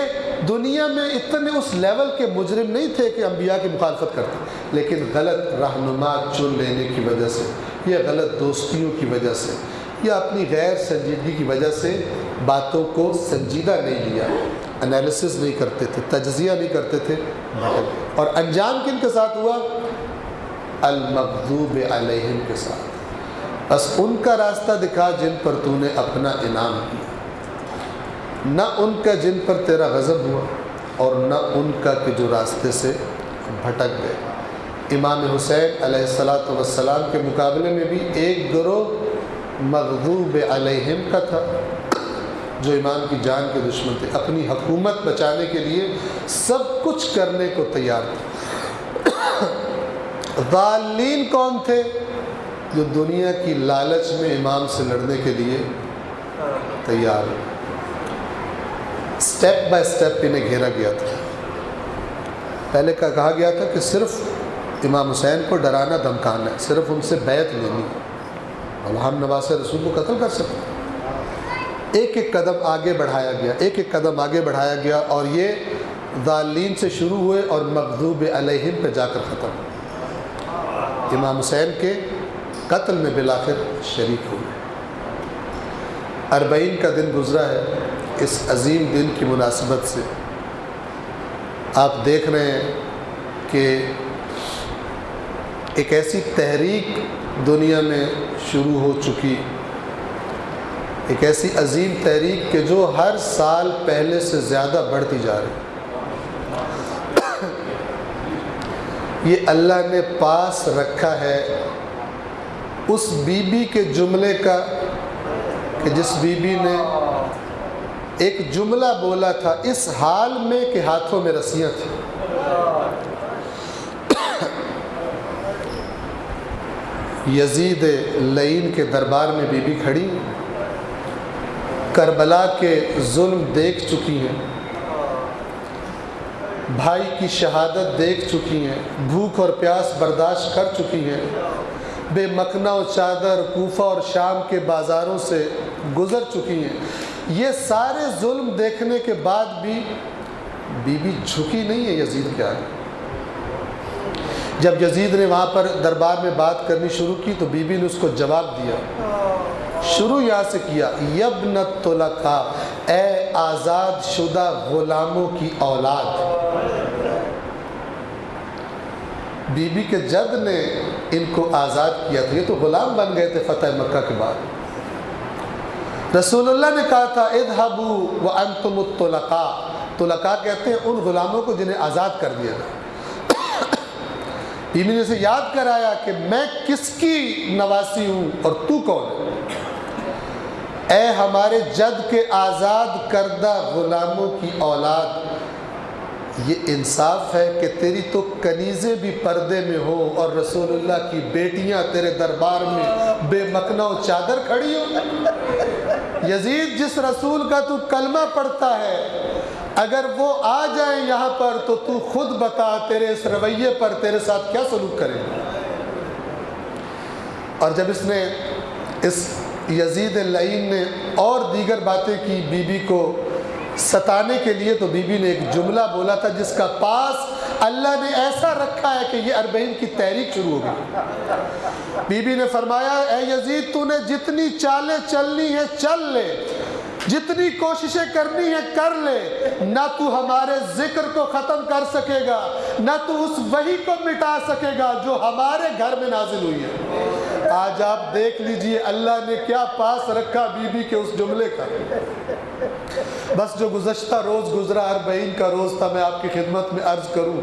دنیا میں اتنے اس لیول کے مجرم نہیں تھے کہ انبیاء کی مخالفت کرتے، لیکن غلط رہنما چن لینے کی وجہ سے، یا غلط دوستیوں کی وجہ سے، یا اپنی غیر سنجیدگی کی وجہ سے باتوں کو سنجیدہ نہیں لیا، انالیسس نہیں کرتے تھے، تجزیہ نہیں کرتے تھے، اور انجام کن کے ساتھ ہوا؟ المغضوب علیہم کے ساتھ۔ بس ان کا راستہ دکھا جن پر تو نے اپنا انعام کیا، نہ ان کا جن پر تیرا غضب ہوا، اور نہ ان کا کہ جو راستے سے بھٹک گئے۔ امام حسین علیہ السلام کے مقابلے میں بھی ایک گروہ مغضوب علیہم کا تھا جو امام کی جان کے دشمن تھے، اپنی حکومت بچانے کے لیے سب کچھ کرنے کو تیار تھے۔ ضالین کون تھے؟ جو دنیا کی لالچ میں امام سے لڑنے کے لیے تیار ہیں۔ سٹیپ بائی سٹیپ انہیں گھیرا گیا تھا۔ پہلے کہا گیا تھا کہ صرف امام حسین کو ڈرانا دھمکانا ہے، صرف ان سے بیعت لینی ہے، اور ہم نواسے رسول کو قتل کر سکتے ہیں۔ ایک ایک قدم آگے بڑھایا گیا، ایک ایک قدم آگے بڑھایا گیا، اور یہ ضالین سے شروع ہوئے اور مغضوب علیہم پہ جا کر ختم ہوئے۔ امام حسین کے قتل میں بالآخر شریک ہوئے۔ 40 کا دن گزرا ہے، اس عظیم دن کی مناسبت سے آپ دیکھ رہے ہیں کہ ایک ایسی تحریک دنیا میں شروع ہو چکی، ایک ایسی عظیم تحریک کہ جو ہر سال پہلے سے زیادہ بڑھتی جا رہی۔ یہ اللہ نے پاس رکھا ہے اس بی بی کے جملے کا کہ جس بی بی نے ایک جملہ بولا تھا اس حال میں کہ ہاتھوں میں رسیاں تھیں۔ یزید لعین کے دربار میں بی بی کھڑی، کربلا کے ظلم دیکھ چکی ہیں، بھائی کی شہادت دیکھ چکی ہیں، بھوک اور پیاس برداشت کر چکی ہیں، بے مکنا و چادر کوفہ اور شام کے بازاروں سے گزر چکی ہیں۔ یہ سارے ظلم دیکھنے کے بعد بھی بی بی جھکی نہیں ہے یزید کے آگے۔ جب یزید نے وہاں پر دربار میں بات کرنی شروع کی تو بی بی نے اس کو جواب دیا، شروع یہاں سے کیا، یبن الطلقاء، اے آزاد شدہ غلاموں کی اولاد۔ بی بی کے جد نے ان کو آزاد کیا تھا، یہ تو غلام بن گئے تھے فتح مکہ کے بعد۔ رسول اللہ نے کہا تھا اذهبوا وانتم الطلقاء، طلقاء کہتے ہیں ان غلاموں کو جنہیں آزاد کر دیا تھا۔ بیوی نے اسے یاد کرایا کہ میں کس کی نواسی ہوں اور تو کون ہے؟ اے ہمارے جد کے آزاد کردہ غلاموں کی اولاد، یہ انصاف ہے کہ تیری تو کنیزیں بھی پردے میں ہوں اور رسول اللہ کی بیٹیاں تیرے دربار میں بے مکنا و چادر کھڑی ہوں۔ یزید، جس رسول کا تو کلمہ پڑھتا ہے، اگر وہ آ جائیں یہاں پر تو تو خود بتا تیرے اس رویے پر تیرے ساتھ کیا سلوک کریں۔ اور جب اس یزید اللعین نے اور دیگر باتیں کی بی بی کو ستانے کے لیے، تو بی بی نے ایک جملہ بولا تھا جس کا پاس اللہ نے ایسا رکھا ہے کہ یہ 40 کی تحریک شروع ہو گئی۔ بی بی نے فرمایا، اے یزید، تو نے جتنی چالیں چلنی ہے چل لے، جتنی کوششیں کرنی ہے کر لے، نہ تو ہمارے ذکر کو ختم کر سکے گا، نہ تو اس وحی کو مٹا سکے گا جو ہمارے گھر میں نازل ہوئی ہے۔ آج آپ دیکھ لیجئے اللہ نے کیا پاس رکھا بی بی کے اس جملے کا۔ بس جو گزشتہ روز گزرا 40 کا روز تھا، میں آپ کی خدمت میں عرض کروں،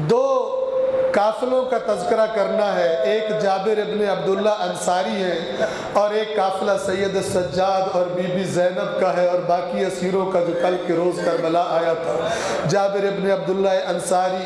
2 قافلوں کا تذکرہ کرنا ہے۔ ایک جابر ابن عبداللہ انصاری ہے اور ایک قافلہ سید سجاد اور بی بی زینب کا ہے، اور باقی اسیروں کا جو کل کے روز کربلا آیا تھا۔ جابر ابن عبداللہ انصاری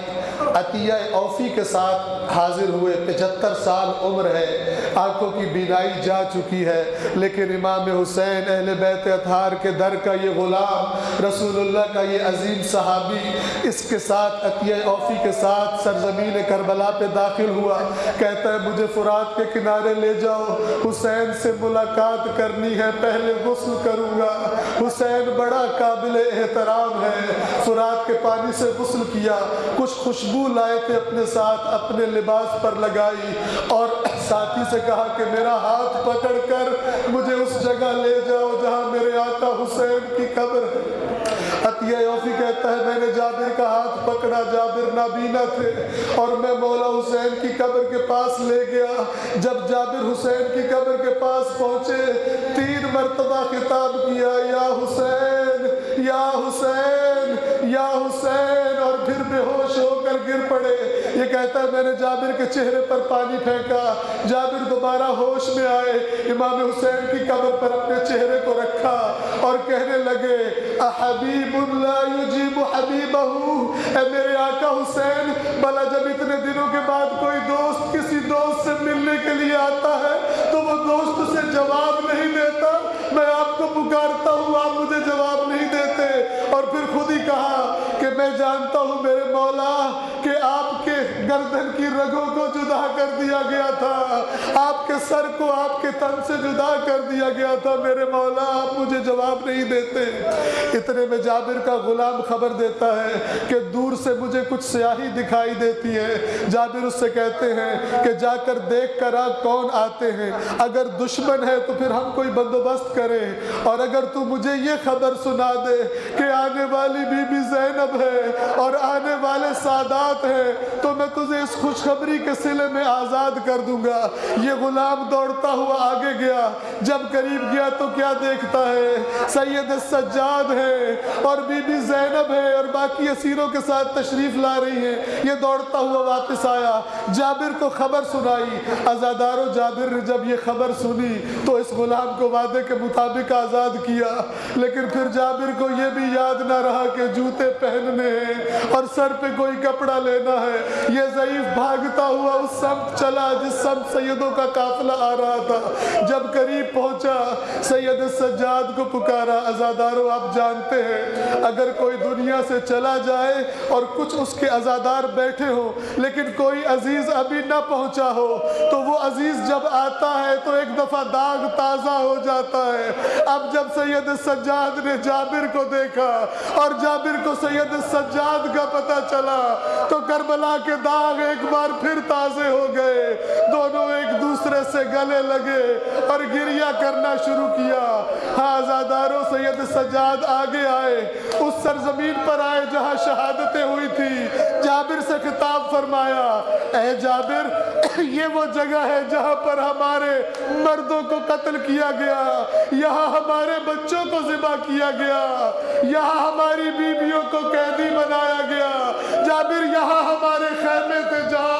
عطیہ اوفی کے ساتھ حاضر ہوئے، 75 سال عمر ہے، آنکھوں کی بینائی جا چکی ہے، لیکن امام حسین اہل بیت اطہار کے در کا یہ غلام، رسول اللہ کا یہ عظیم صحابی، اس کے ساتھ عطیہ اوفی کے ساتھ سرزمین کربلا پہ داخل ہوا۔ کہتا ہے مجھے فرات کے کنارے لے جاؤ، حسین سے ملاقات کرنی ہے، پہلے غسل کروں گا۔ حسین بڑا قابل احترام ہے، فرات کے پانی سے غسل کیا، کچھ خوشبو لائے تھے اپنے ساتھ، اپنے لباس پر لگائی، اور ساتھی سے کہا کہ میرا ہاتھ پکڑ کر مجھے اس جگہ لے جاؤ جہاں میرے آقا حسین کی قبر ہے۔ عطیہ اوفی کہتا ہے میں نے جابر کا ہاتھ پکڑا، جابر نابینا تھے، اور میں مولا حسین کی قبر کے پاس لے گیا۔ جب جابر حسین کی قبر کے پاس پہنچے، 3 مرتبہ خطاب کیا، یا حسین یا حسین یا حسین، اور پھر بے ہوش ہو کر گر پڑے۔ یہ کہتا ہے میں نے جابر کے چہرے پر پانی پھینکا، جابر دوبارہ ہوش میں آئے، امام حسین کی قبر پر اپنے چہرے کو رکھا اور کہنے لگے احبیب لا یجیب حبیبہ، اے میرے آقا حسین، بھلا جب اتنے دنوں کے بعد کوئی دوست کسی دوست سے ملنے کے لیے آتا ہے تو وہ دوست اسے جواب نہیں دیتا، میں آپ کو پکارتا ہوں آپ مجھے جواب نہیں دیتے۔ اور پھر خود ہی کہا کہ میں جانتا ہوں میرے مولا کہ آپ کے گردن کی رگوں کو جدا کر دیا گیا تھا، آپ کے سر کو آپ کے تن سے جدا کر دیا گیا تھا، میرے مولا آپ مجھے جواب نہیں دیتے۔ اتنے میں جابر کا غلام خبر دیتا ہے کہ دور سے مجھے کچھ سیاہی دکھائی دیتی ہے۔ جابر اس سے کہتے ہیں کہ جا کر دیکھ کر آ کون آتے ہیں، اگر دشمن ہے تو پھر ہم کوئی بندوبست کریں، اور اگر تو مجھے یہ خبر سنا دے کہ آنے والی بی بی زینب ہے اور آنے والے سادات ہیں تو میں تجھے اس خوشخبری کے صلے میں آزاد کر دوں گا۔ یہ غلام دوڑتا ہوا آگے گیا، جب قریب گیا تو کیا دیکھتا ہے، سید سجاد ہے اور بی بی زینب ہے اور باقی اسیروں کے ساتھ تشریف لا رہی ہیں۔ یہ دوڑتا ہوا واپس آیا، جابر کو خبر سنائی۔ عزادارو، جابر نے جب یہ خبر سنی تو اس غلام کو وعدے کے مطابق آزاد کیا، لیکن پھر جابر کو یہ بھی یاد نہ رہا کہ جوتے پہننے ہیں اور سر پہ کوئی کپڑا لینا ہے۔ یہ ضعیف بھاگتا ہوا اس سمت چلا جس سمت سیدوں کا قافلہ آ رہا تھا۔ جب قریب پہنچا سید سجاد کو پکارا۔ عزادارو، آپ جانتے ہیں اگر کوئی دنیا سے چلا جائے اور کچھ اس کے عزادار بیٹھے ہوں لیکن کوئی عزیز ابھی نہ پہنچا ہو تو وہ عزیز جب آتا ہے تو ایک دفعہ داغ تازہ ہو جاتا ہے۔ اب جب سید سجاد نے جابر کو دیکھا اور جابر کو سید سجاد کا پتہ چلا تو کربلا کے داغ ایک بار پھر تازے ہو گئے۔ دونوں ایک دوسرے سے گلے لگے اور گریہ کرنا شروع کیا۔ ہاں عزادارو، سید سجاد آگے آئے، اس سرزمین پر آئے جہاں شہادتیں ہوئی تھی۔ جابر سے خطاب فرمایا، اے جابر، یہ وہ جگہ ہے جہاں پر ہمارے مردوں کو قتل کیا گیا، یہاں ہمارے بچوں کو ذبح کیا گیا، یہاں ہماری بیویوں کو قیدی بنایا گیا۔ جابر، یہاں ہمارے خیمے تھے جہاں